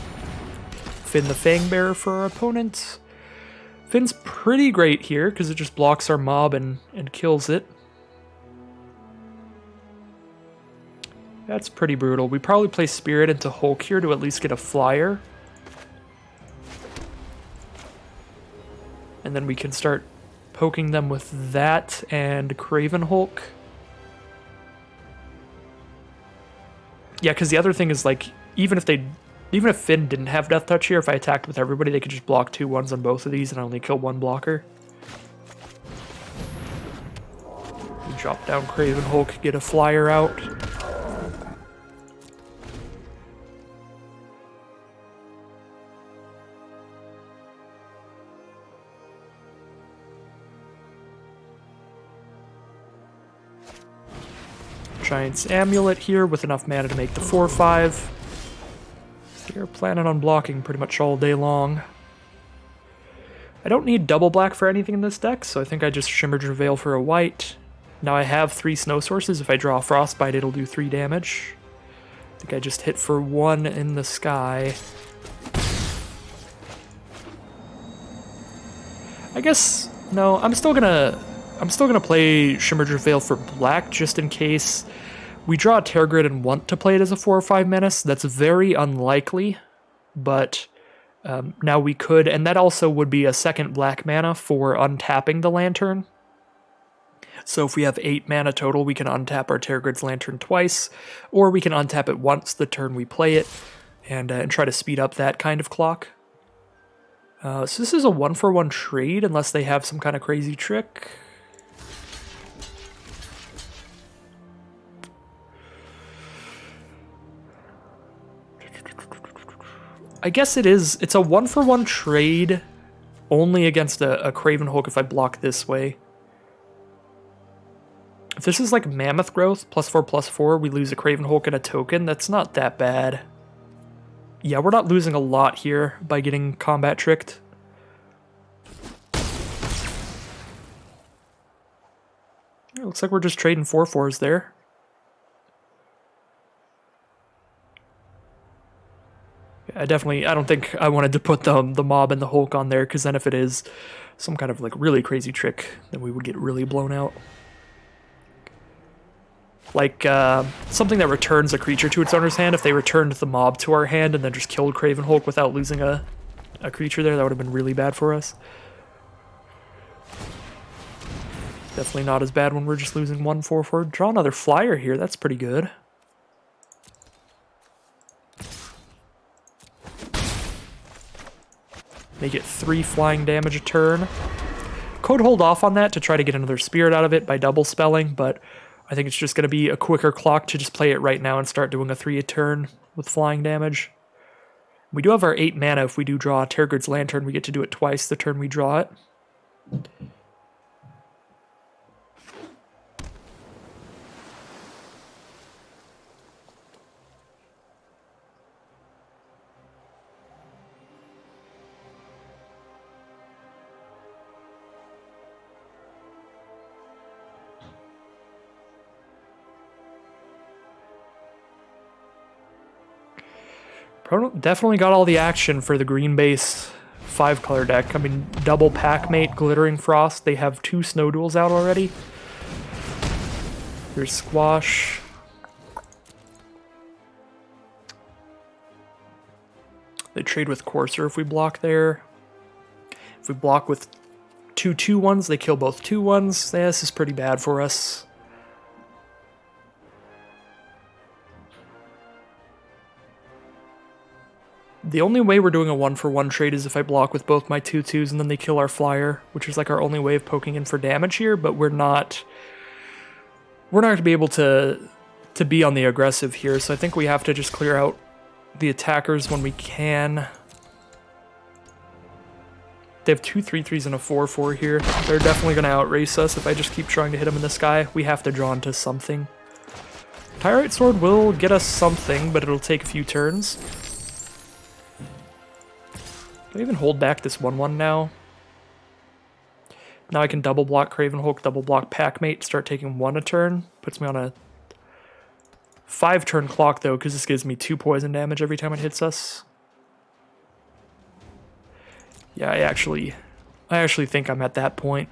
Speaker 1: Finn the Fangbearer for our opponent. Finn's pretty great here because it just blocks our mob and kills it. That's pretty brutal. We probably play Spirit into Hulk here to at least get a flyer. And then we can start poking them with that and Craven Hulk. Yeah, because the other thing is, like, even if Finn didn't have Death Touch here, if I attacked with everybody, they could just block 2-1s on both of these and only kill 1 blocker. We drop down Craven Hulk, get a flyer out. Giant's Amulet here with enough mana to make the 4-5. They're planning on blocking pretty much all day long. I don't need double black for anything in this deck, so I think I just Shimmered Veil for a white. Now I have 3 snow sources. If I draw Frostbite, it'll do 3 damage. I think I just hit for 1 in the sky. I guess no, I'm still gonna play Shimmered Veil for black just in case we draw a Tergrid and want to play it as a 4 or 5 menace. That's very unlikely, but now we could, and that also would be a 2nd black mana for untapping the Lantern. So if we have 8 mana total, we can untap our Tergrid's Lantern twice, or we can untap it once the turn we play it, and try to speed up that kind of clock. So this is a 1-for-1 trade, unless they have some kind of crazy trick. I guess it is. It's a 1-for-1 trade only against a Craven Hulk if I block this way. If this is like Mammoth Growth, +4/+4, we lose a Craven Hulk and a token, that's not that bad. Yeah, we're not losing a lot here by getting combat tricked. It looks like we're just trading 4/4s there. I don't think I wanted to put the mob and the Hulk on there, because then if it is some kind of like really crazy trick, then we would get really blown out. Like something that returns a creature to its owner's hand. If they returned the mob to our hand and then just killed Craven Hulk without losing a creature there, that would have been really bad for us. Definitely not as bad when we're just losing 1/4/4. Draw another flyer here, that's pretty good. Make it 3 flying damage a turn. Could hold off on that to try to get another spirit out of it by double spelling, but I think it's just going to be a quicker clock to just play it right now and start doing a 3 a turn with flying damage. We do have our 8 mana. If we do draw Tergrid's Lantern, we get to do it twice the turn we draw it. Definitely got all the action for the green base 5-color deck. I mean, double Packmate, Glittering Frost. They have 2 Snow Duels out already. Here's Squash. They trade with Courser if we block there. If we block with 2 2/1s, they kill both 2/1s. Yeah, this is pretty bad for us. The only way we're doing a 1-for-1 trade is if I block with both my 2/2s and then they kill our flyer, which is like our only way of poking in for damage here, but we're not going to be able to be on the aggressive here, so I think we have to just clear out the attackers when we can. They have 2 3/3s and a 4/4 here. They're definitely going to outrace us if I just keep trying to hit them in the sky. We have to draw into something. Tyrite Sword will get us something, but it'll take a few turns. Can I even hold back this 1/1 now? Now I can double block Craven Hulk, double block Packmate, start taking 1 a turn. Puts me on a 5-turn clock though, because this gives me 2 poison damage every time it hits us. Yeah, I actually think I'm at that point.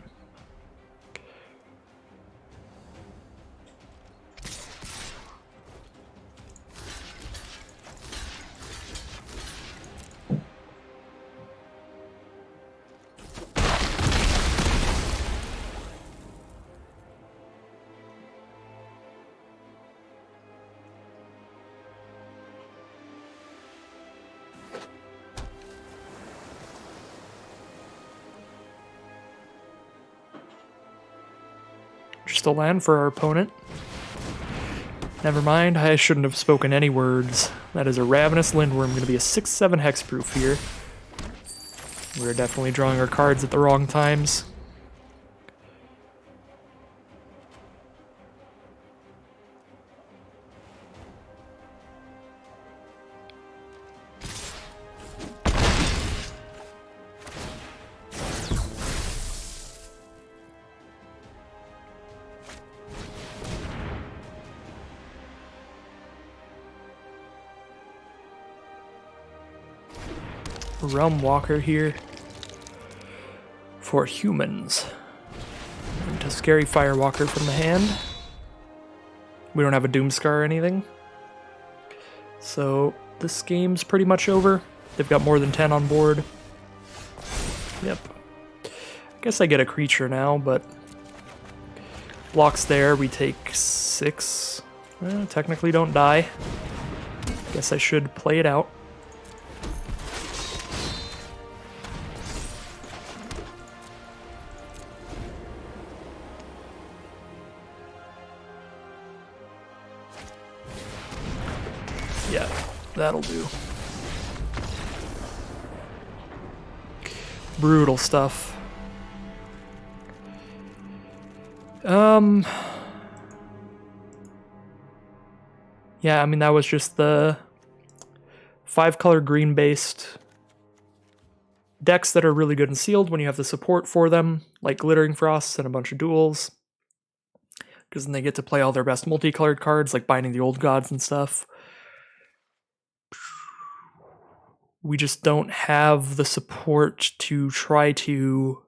Speaker 1: Just a land for our opponent. Never mind, I shouldn't have spoken any words. That is a Ravenous Lindworm, going to be a 6/7 hexproof here. We're definitely drawing our cards at the wrong times. Realm Walker here for humans. And a Scary Firewalker from the hand. We don't have a Doomscar or anything. So this game's pretty much over. They've got more than 10 on board. Yep. I guess I get a creature now, but blocks there. We take 6. Well, technically don't die. Guess I should play it out. Yeah, that'll do. Brutal stuff. Yeah, I mean, that was just the 5-color green-based decks that are really good and sealed when you have the support for them, like Glittering Frosts and a bunch of duels. Because then they get to play all their best multicolored cards, like Binding the Old Gods and stuff. We just don't have the support to try to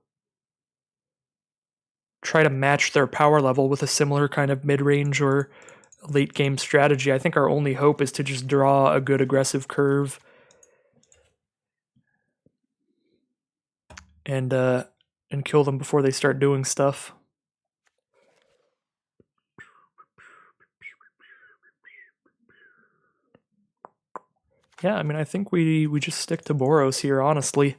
Speaker 1: match their power level with a similar kind of mid-range or late-game strategy. I think our only hope is to just draw a good aggressive curve and kill them before they start doing stuff. Yeah, I mean, I think we just stick to Boros here, honestly.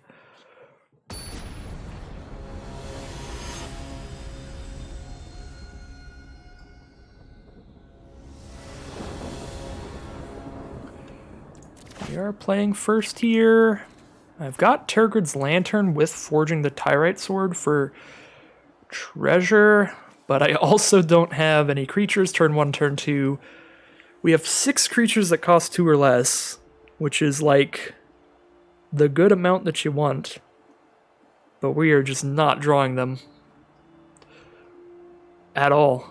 Speaker 1: We are playing first here. I've got Tergrid's Lantern with Forging the Tyrite Sword for treasure, but I also don't have any creatures turn 1, turn 2. We have 6 creatures that cost 2 or less, which is like the good amount that you want, but we are just not drawing them at all.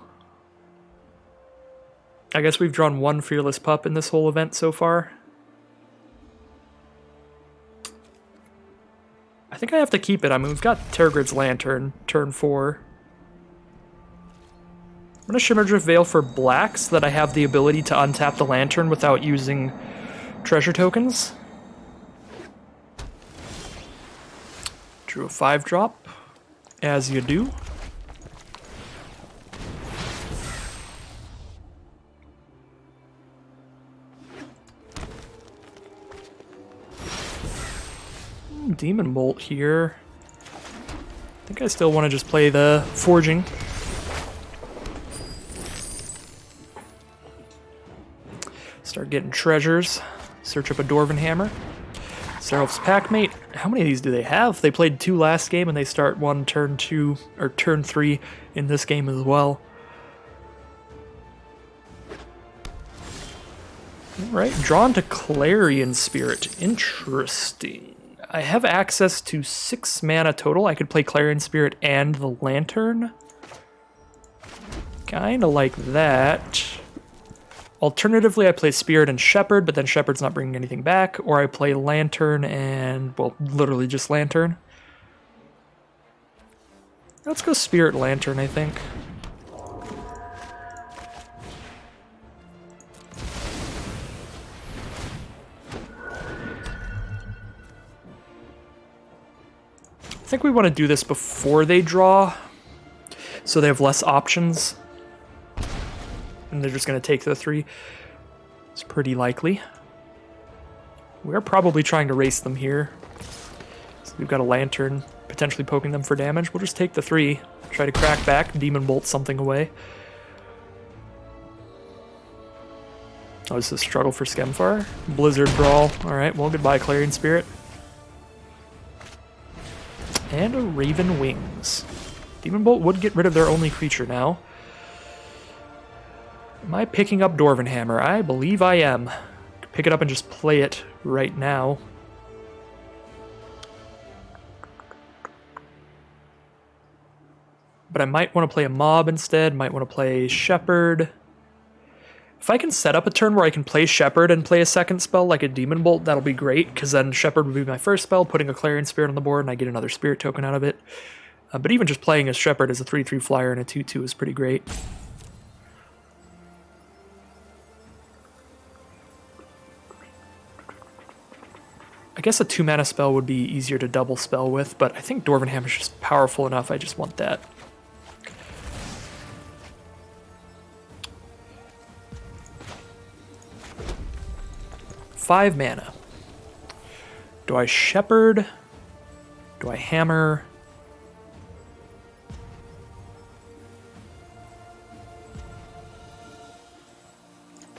Speaker 1: I guess we've drawn 1 Fearless Pup in this whole event so far. I think I have to keep it. I mean, we've got Tergrid's Lantern, turn 4. I'm going to Shimmerdrift Veil for black so that I have the ability to untap the Lantern without using treasure tokens. Drew a 5-drop, as you do. Demon Bolt here. I think I still want to just play the Forging. Start getting treasures. Search up a Dwarven Hammer. Seraph's Packmate. How many of these do they have? They played 2 last game and they start 1 turn 2 or turn 3 in this game as well. Alright, drawn to Clarion Spirit. Interesting. I have access to 6 mana total. I could play Clarion Spirit and the Lantern. Kinda like that. Alternatively, I play Spirit and Shepherd, but then Shepherd's not bringing anything back. Or I play Lantern and, well, literally just Lantern. Let's go Spirit Lantern, I think. I think we want to do this before they draw, so they have less options. And they're just going to take the 3. It's pretty likely. We're probably trying to race them here. So we've got a Lantern potentially poking them for damage. We'll just take the 3, try to crack back, Demon Bolt something away. Oh, this is a struggle for Skemfar. Blizzard Brawl. Alright, well, goodbye, Clarion Spirit. And a Raven Wings. Demon Bolt would get rid of their only creature now. Am I picking up Dwarven Hammer? I believe I am. Pick it up and just play it right now. But I might want to play a Mob instead, might want to play Shepherd. If I can set up a turn where I can play Shepherd and play a second spell like a Demon Bolt, that'll be great, because then Shepherd would be my first spell, putting a Clarion Spirit on the board, and I get another Spirit token out of it. But even just playing as Shepherd as a 3/3 flyer and a 2/2 is pretty great. I guess a 2-mana spell would be easier to double spell with, but I think Dwarven Hammer is just powerful enough, I just want that. Five mana. Do I Shepherd? Do I Hammer?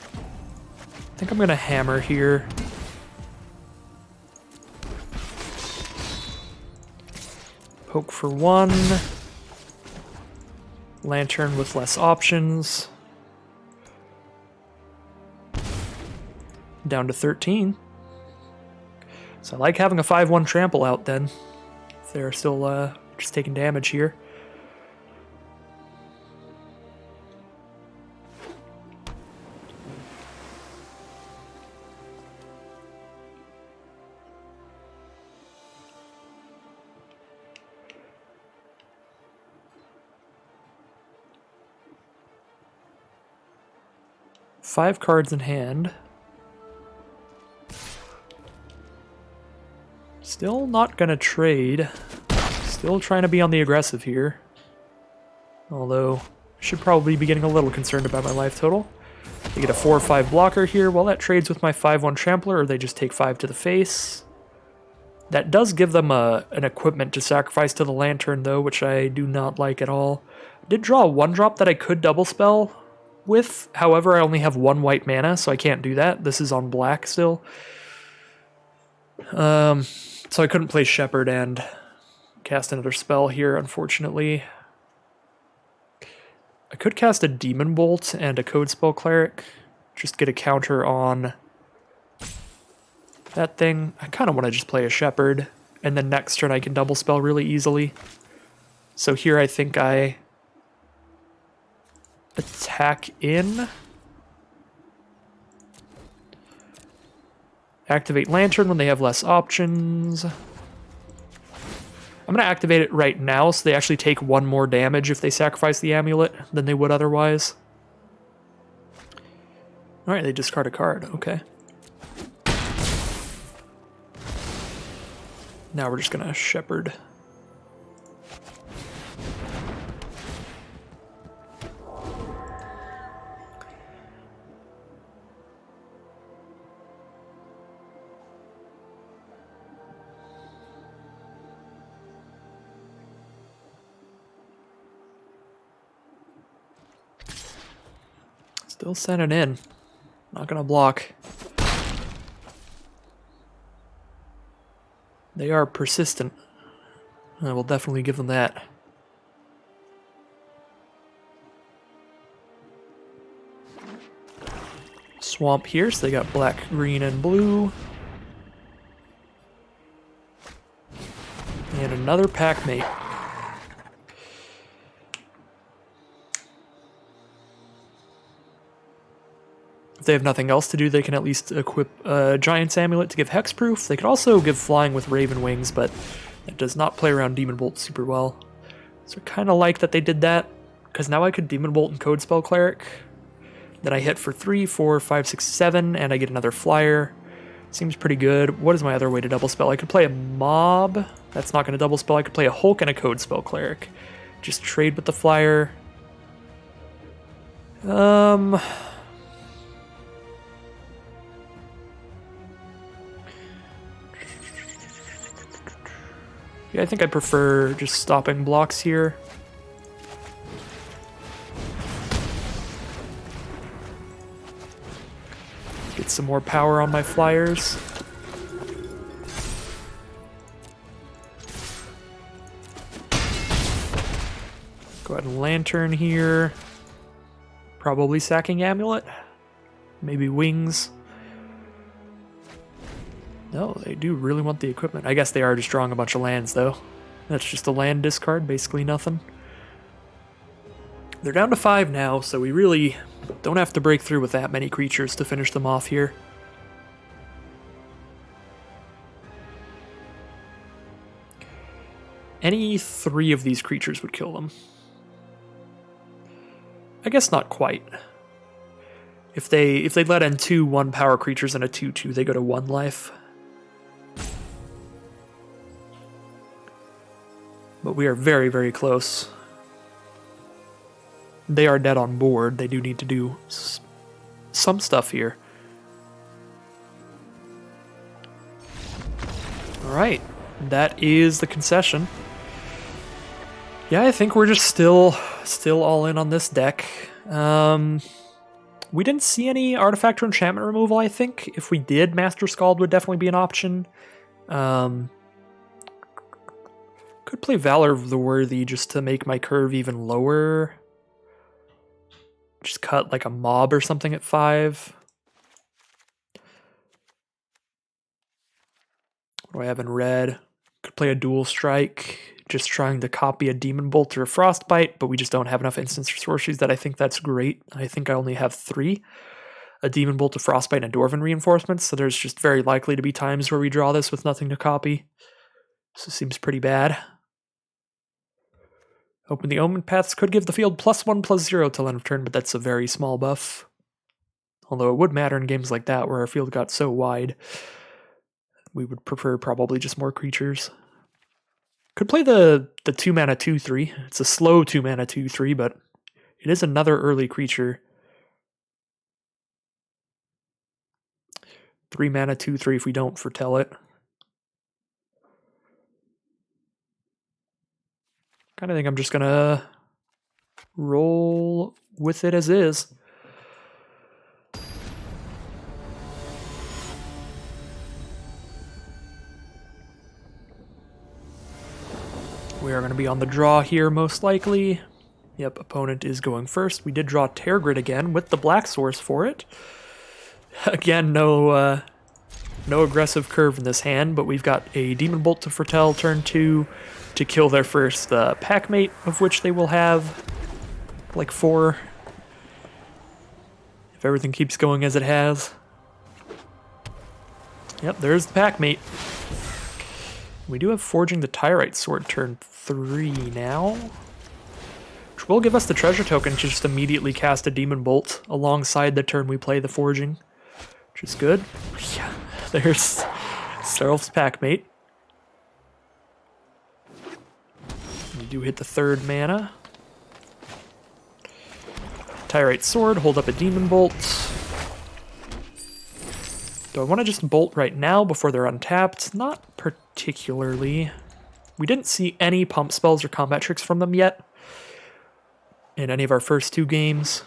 Speaker 1: I think I'm gonna Hammer here. Poke for 1. Lantern with less options. Down to 13. So I like having a 5/1 trample out then. If they're still just taking damage here. Five cards in hand. Still not gonna trade. Still trying to be on the aggressive here. Although, should probably be getting a little concerned about my life total. They get a 4/5 blocker here. Well, that trades with my 5/1 trampler, or they just take 5 to the face. That does give them an equipment to sacrifice to the Lantern, though, which I do not like at all. I did draw a 1-drop that I could double spell with. However, I only have 1 white mana, so I can't do that. This is on black still. So I couldn't play Shepherd and cast another spell here, unfortunately. I could cast a Demon Bolt and a Code Spell Cleric. Just get a counter on that thing. I kind of want to just play a Shepherd, and then next turn I can double spell really easily. So here I think I attack in. Activate Lantern when they have less options. I'm going to activate it right now so they actually take 1 more damage if they sacrifice the amulet than they would otherwise. Alright, they discard a card. Okay. Now we're just going to Shepherd. Still sending in. Not gonna block. They are persistent. I will definitely give them that. Swamp here, so they got black, green, and blue. And another pack mate. If they have nothing else to do, they can at least equip a Giant's Amulet to give hexproof. They could also give flying with Raven Wings, but it does not play around Demon Bolt super well. So I kind of like that they did that, because now I could Demon Bolt and Code Spell Cleric. Then I hit for 3, 4, 5, 6, 7, and I get another flyer. Seems pretty good. What is my other way to double spell? I could play a mob. That's not going to double spell. I could play a Hulk and a Code Spell Cleric. Just trade with the flyer. Yeah, I think I prefer just stopping blocks here. Get some more power on my flyers. Go ahead and Lantern here. Probably sacking Amulet. Maybe Wings. No, they do really want the equipment. I guess they are just drawing a bunch of lands, though. That's just a land discard, basically nothing. They're down to 5 now, so we really don't have to break through with that many creatures to finish them off here. Any 3 of these creatures would kill them. I guess not quite. If they let in 2 1-power creatures and a 2/2, they go to 1 life. But we are very, very close. They are dead on board. They do need to do some stuff here. Alright, that is the concession. Yeah, I think we're just still all in on this deck. We didn't see any artifact or enchantment removal, I think. If we did, Master Scald would definitely be an option. Could play Valor of the Worthy just to make my curve even lower. Just cut like a mob or something at 5. What do I have in red? Could play a Dual Strike, just trying to copy a Demon Bolt or a Frostbite, but we just don't have enough instants or sorceries that I think that's great. I think I only have 3. A Demon Bolt, a Frostbite, and a Dwarven Reinforcements, so there's just very likely to be times where we draw this with nothing to copy. So it seems pretty bad. Open the Omen Paths could give the field +1/+0 till end of turn, but that's a very small buff. Although it would matter in games like that where our field got so wide. We would prefer probably just more creatures. Could play the 2-mana 2/3. It's a slow 2-mana 2/3, but it is another early creature. 3-mana 2/3 if we don't foretell it. Kind of think I'm just gonna roll with it as is. We are going to be on the draw here, most likely. Yep, opponent is going first. We did draw Tergrid again with the black source for it. Again, no aggressive curve in this hand, but we've got a Demon Bolt to foretell turn 2 to kill their first Packmate, of which they will have like 4. If everything keeps going as it has. Yep, there's the Packmate. We do have Forging the Tyrite Sword turn 3 now, which will give us the treasure token to just immediately cast a Demon Bolt alongside the turn we play the Forging, which is good. Yeah, there's Serap's Packmate. We do hit the 3rd mana. Tyrite Sword, hold up a Demon Bolt. Do I want to just bolt right now before they're untapped? Not particularly. We didn't see any pump spells or combat tricks from them yet in any of our first 2 games,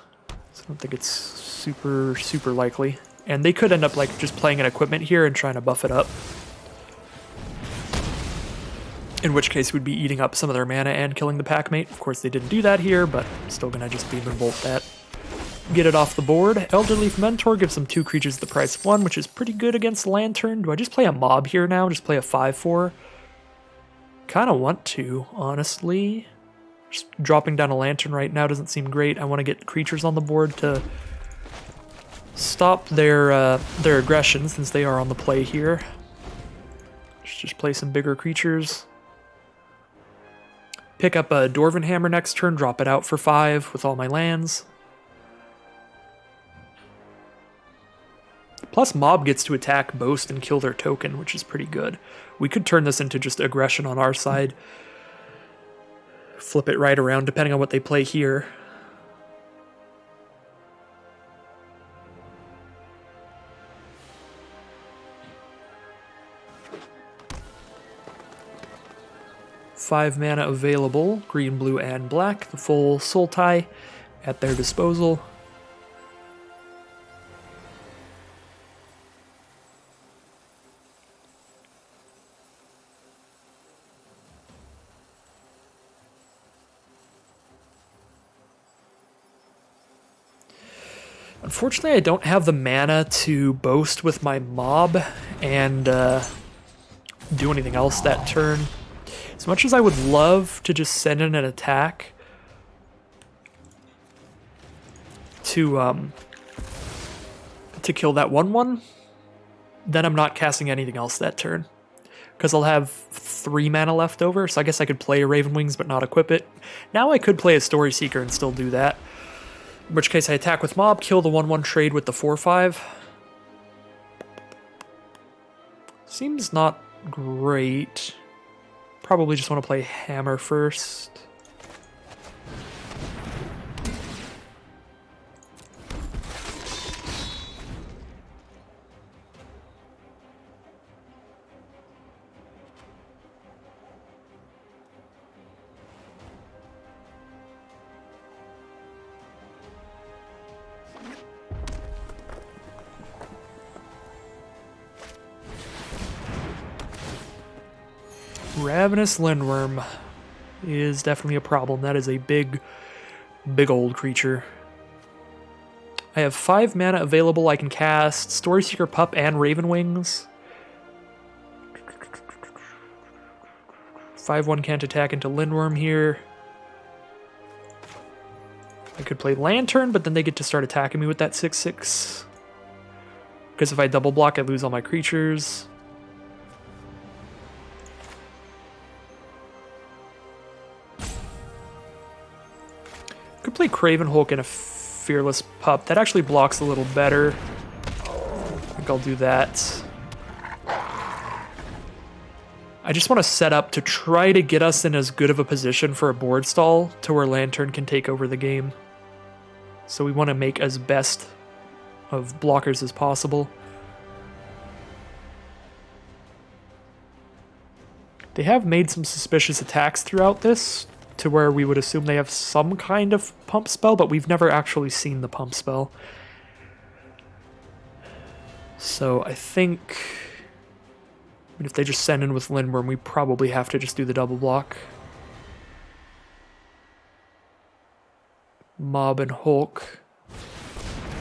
Speaker 1: so I don't think it's super likely. And they could end up like just playing an equipment here and trying to buff it up. in which case we'd be eating up some of their mana and killing the pack mate. Of course, they didn't do that here, but still gonna just Beam and Bolt that. Get it off the board. Elderleaf Mentor gives them 2 creatures at the price of 1, which is pretty good against Lantern. Do I just play a mob here now? Just play a 5/4? Kind of want to, honestly. Just dropping down a Lantern right now doesn't seem great. I want to get creatures on the board to stop their aggression, since they are on the play here. Just play some bigger creatures. Pick up a Dwarven Hammer next turn, drop it out for 5 with all my lands. Plus, Mob gets to attack, boast, and kill their token, which is pretty good. We could turn this into just aggression on our side. Flip it right around, depending on what they play here. Five mana available, green, blue, and black. The full Sultai at their disposal. Unfortunately, I don't have the mana to boast with my mob and do anything else that turn. As much as I would love to just send in an attack to kill that 1/1, then I'm not casting anything else that turn. Because I'll have 3 mana left over, so I guess I could play a Raven Wings but not equip it. Now I could play a Story Seeker and still do that. In which case I attack with Mob, kill the 1/1 trade with the 4/5. Seems not great. Probably just want to play Hammer first. Ravenous Lindworm is definitely a problem. That is a big old creature. I have 5 mana available. I can cast Story Seeker, Pup, and Raven Wings. 5/1 can't attack into Lindworm here. I could play Lantern, but then they get to start attacking me with that 6/6. Because if I double block, I lose all my creatures. Could play Craven Hulk and a Fearless Pup. That actually blocks a little better. I think I'll do that. I just want to set up to try to get us in as good of a position for a board stall to where Lantern can take over the game. So we want to make as best of blockers as possible. They have made some suspicious attacks throughout this, to where we would assume they have some kind of pump spell, but we've never actually seen the pump spell. So I think if they just send in with Lindworm, we probably have to just do the double block. Mob and Hulk.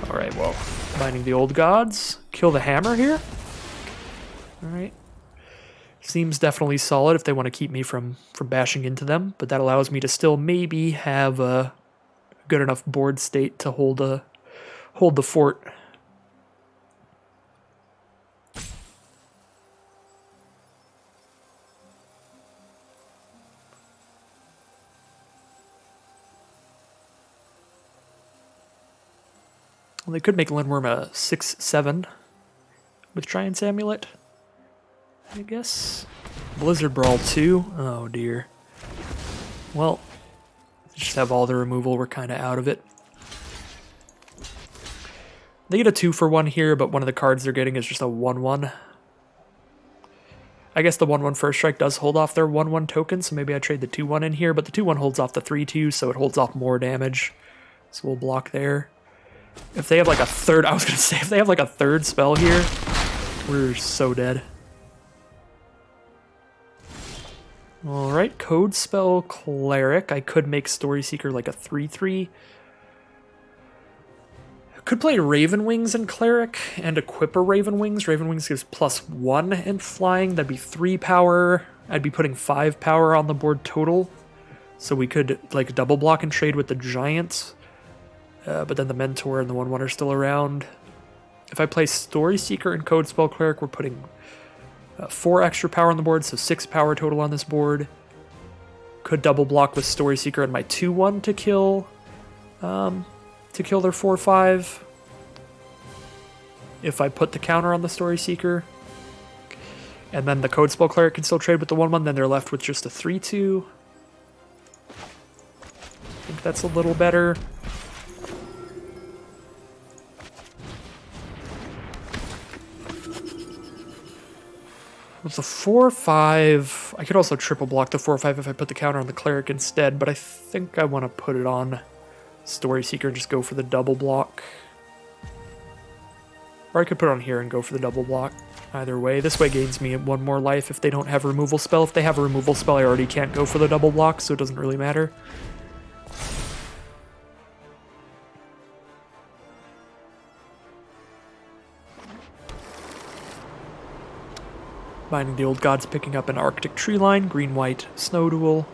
Speaker 1: Alright, well, Binding the Old Gods. Kill the Hammer here. Alright. Seems definitely solid if they want to keep me from bashing into them, but that allows me to still maybe have a good enough board state to hold the fort. Well, they could make Lindworm a 6/7 with Giant's Amulet, I guess. Blizzard Brawl 2. Oh dear. Well, just have all the removal. We're kind of out of it. They get a 2-for-1 here, but one of the cards they're getting is just a 1/1. I guess the 1/1 First Strike does hold off their 1/1 token, so maybe I trade the 2/1 in here, but the 2/1 holds off the 3/2, so it holds off more damage. So we'll block there. If they have like a third, I was going to say, if they have like a third spell here, we're so dead. Alright, Code Spell Cleric. I could make Story Seeker like a 3/3. Could play Raven Wings and Cleric and equip a Raven Wings. Raven Wings gives +1 in flying. That'd be 3 power. I'd be putting 5 power on the board total. So we could like double block and trade with the Giant. But then the Mentor and the 1/1 are still around. If I play Story Seeker and Code Spell Cleric, we're putting 4 extra power on the board, so 6 power total on this board. Could double block with Story Seeker and my 2/1 to kill their 4/5. If I put the counter on the Story Seeker. And then the Code Spell Cleric can still trade with the 1/1, then they're left with just a 3/2. I think that's a little better. With the 4/5, I could also triple block the 4/5 if I put the counter on the Cleric instead, but I think I want to put it on Story Seeker and just go for the double block. Or I could put it on here and go for the double block. Either way, this way gains me 1 more life if they don't have a removal spell. If they have a removal spell, I already can't go for the double block, so it doesn't really matter. Binding the Old Gods, picking up an Arctic Tree Line, green-white Snow Duel.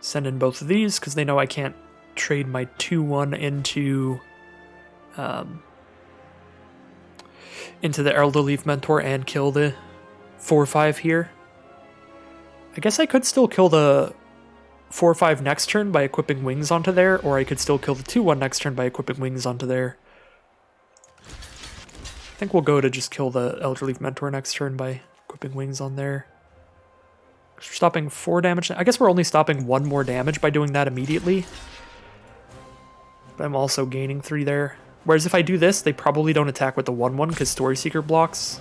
Speaker 1: Send in both of these, because they know I can't trade my 2/1 into the Elderleaf Mentor and kill the 4/5 here. I guess I could still kill the 4/5 next turn by equipping wings onto there, or I could still kill the 2/1 next turn by equipping wings onto there. I think we'll go to just kill the Elderleaf Mentor next turn by equipping wings on there. We're stopping 4 damage. I guess we're only stopping 1 more damage by doing that immediately. But I'm also gaining 3 there. Whereas if I do this, they probably don't attack with the 1/1 because Story Seeker blocks.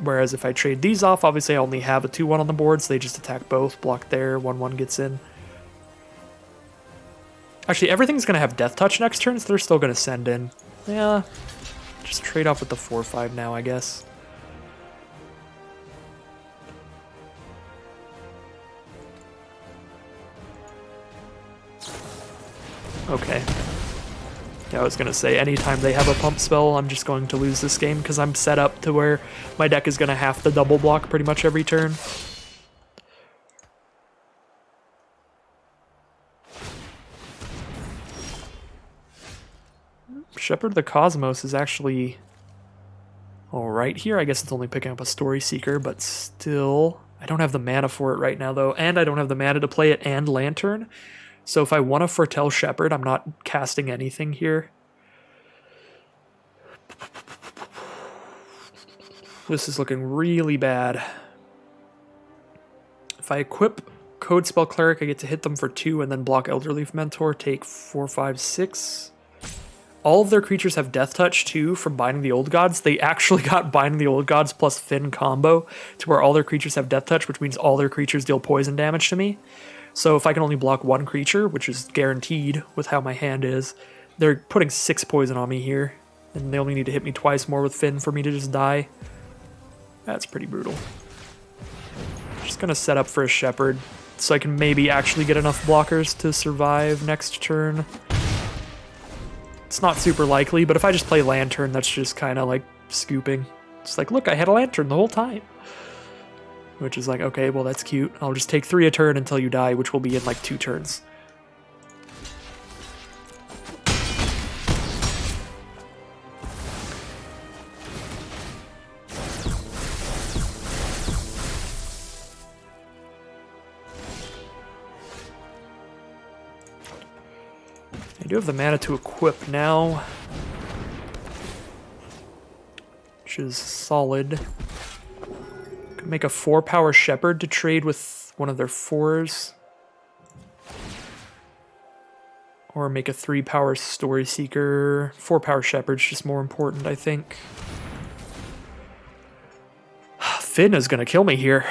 Speaker 1: Whereas if I trade these off, obviously I only have a 2/1 on the board, so they just attack both. Block there, 1/1 gets in. Actually, everything's going to have Death Touch next turn, so they're still going to send in. Yeah, just trade off with the 4/5 now, I guess. Okay. Yeah, I was going to say, anytime they have a pump spell, I'm just going to lose this game, because I'm set up to where my deck is going to have to double block pretty much every turn. Shepherd of the Cosmos is actually alright here. I guess it's only picking up a Story Seeker, but still... I don't have the mana for it right now, though, and I don't have the mana to play it and Lantern. So if I want to foretell Shepherd, I'm not casting anything here. This is looking really bad. If I equip Code Spell Cleric, I get to hit them for 2 and then block Elderleaf Mentor, take 4, 5, 6... All of their creatures have Death Touch, too, from Binding the Old Gods. They actually got Binding the Old Gods plus Finn combo to where all their creatures have Death Touch, which means all their creatures deal poison damage to me. So if I can only block 1 creature, which is guaranteed with how my hand is, they're putting 6 poison on me here. And they only need to hit me twice more with Finn for me to just die. That's pretty brutal. Just going to set up for a Shepherd, so I can maybe actually get enough blockers to survive next turn. It's not super likely, but if I just play Lantern, that's just kind of like scooping. It's like, look, I had a Lantern the whole time. Which is like, okay, well, that's cute. I'll just take 3 a turn until you die, which will be in like 2 turns. I do have the mana to equip now, which is solid. Could make a 4-power Shepherd to trade with one of their 4s. Or make a 3-power Story Seeker. 4-power Shepherd's just more important, I think. Finn is going to kill me here.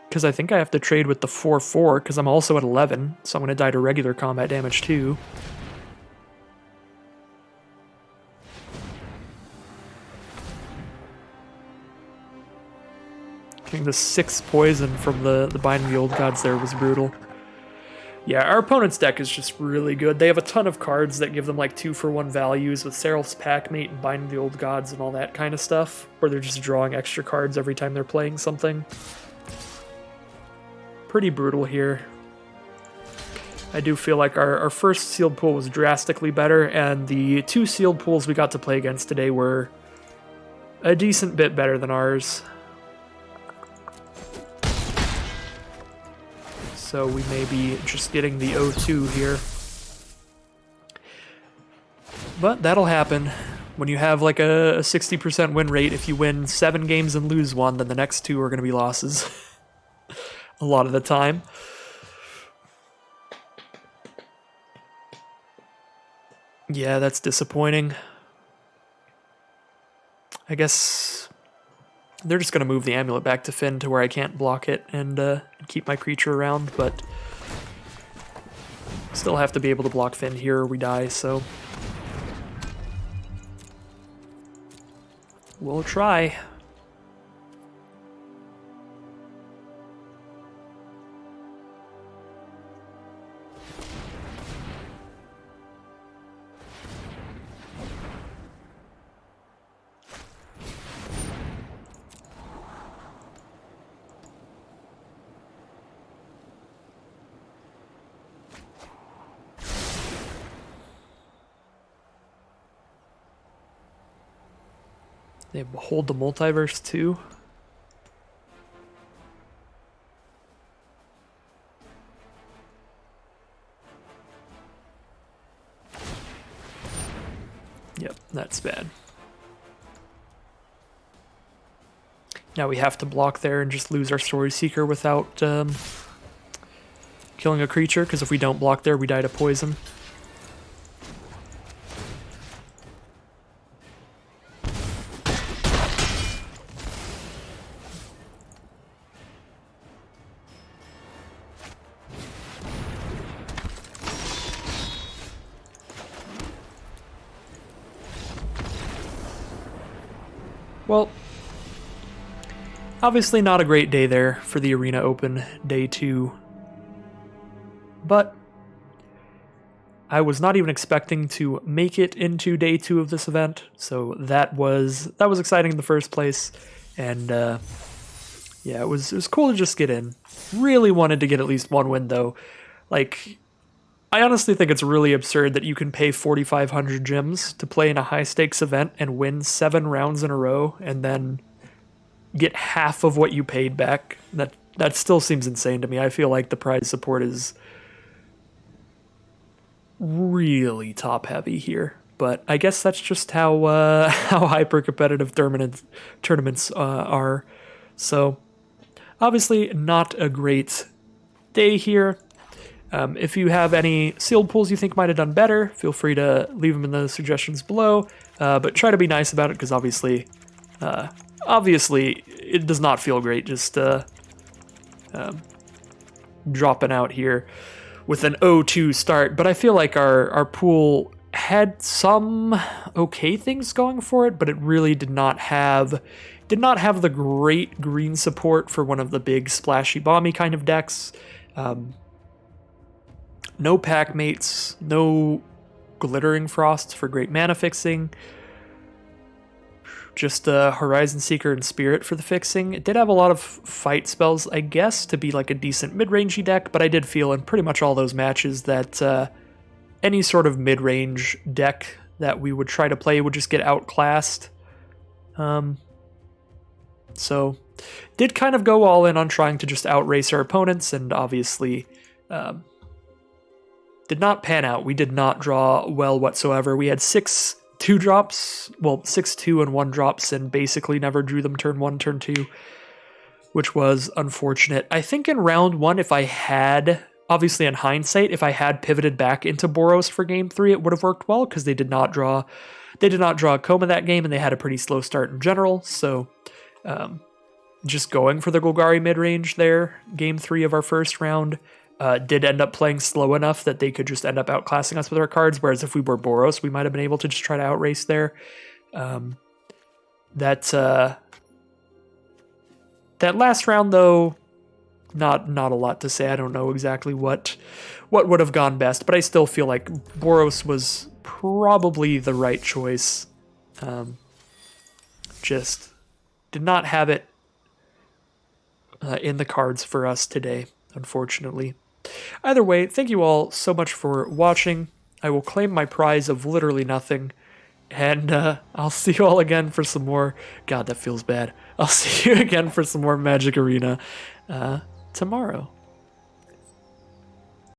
Speaker 1: Because I think I have to trade with the 4/4, because I'm also at 11, so I'm going to die to regular combat damage too. Getting the 6 poison from the Binding the Old Gods there was brutal. Yeah, our opponent's deck is just really good. They have a ton of cards that give them like 2-for-1 values with Seraph's Packmate and Binding the Old Gods and all that kind of stuff, where they're just drawing extra cards every time they're playing something. Pretty brutal here. I do feel like our first sealed pool was drastically better, and the 2 sealed pools we got to play against today were a decent bit better than ours. So we may be just getting the 0-2 here. But that'll happen. When you have like a 60% win rate, if you win 7 games and lose 1, then the next 2 are going to be losses. A lot of the time. Yeah, that's disappointing. I guess they're just going to move the amulet back to Finn to where I can't block it and keep my creature around, but still have to be able to block Finn here or we die, so we'll try. They hold the multiverse too. Yep, that's bad. Now we have to block there and just lose our Story Seeker without killing a creature, because if we don't block there, we die to poison. Well, obviously not a great day there for the Arena Open Day 2, but I was not even expecting to make it into Day 2 of this event, so that was exciting in the first place, and yeah, it was cool to just get in. Really wanted to get at least 1 win though. Like, I honestly think it's really absurd that you can pay 4,500 gems to play in a high-stakes event and win 7 rounds in a row and then get half of what you paid back. That still seems insane to me. I feel like the prize support is really top-heavy here. But I guess that's just how hyper-competitive tournaments are. So, obviously not a great day here. If you have any sealed pools you think might have done better, feel free to leave them in the suggestions below, but try to be nice about it, because obviously it does not feel great just dropping out here with an 0-2 start, but I feel like our pool had some okay things going for it, but it really did not have the great green support for one of the big splashy bomby kind of decks. No pack mates, no glittering frosts for great mana fixing. Just Horizon Seeker and Spirit for the fixing. It did have a lot of fight spells, I guess, to be like a decent mid-rangey deck, but I did feel in pretty much all those matches that any sort of mid-range deck that we would try to play would just get outclassed. So, did kind of go all in on trying to just outrace our opponents, and obviously did not pan out. We did not draw well whatsoever. We had 6 2-drops, well, 6 2 and 1 drops, and basically never drew them turn 1, turn 2, which was unfortunate. I think in round 1, if I had, obviously in hindsight, if I had pivoted back into Boros for game 3, it would have worked well, because they did not draw a Coma that game, and they had a pretty slow start in general, so just going for the Golgari mid-range there, game 3 of our first round, did end up playing slow enough that they could just end up outclassing us with our cards, whereas if we were Boros, we might have been able to just try to outrace there. That last round, though, not a lot to say. I don't know exactly what would have gone best, but I still feel like Boros was probably the right choice. Just did not have it in the cards for us today, unfortunately. Either way, thank you all so much for watching. I will claim my prize of literally nothing, and I'll see you all again for some more. God, that feels bad. I'll see you again for some more Magic Arena tomorrow.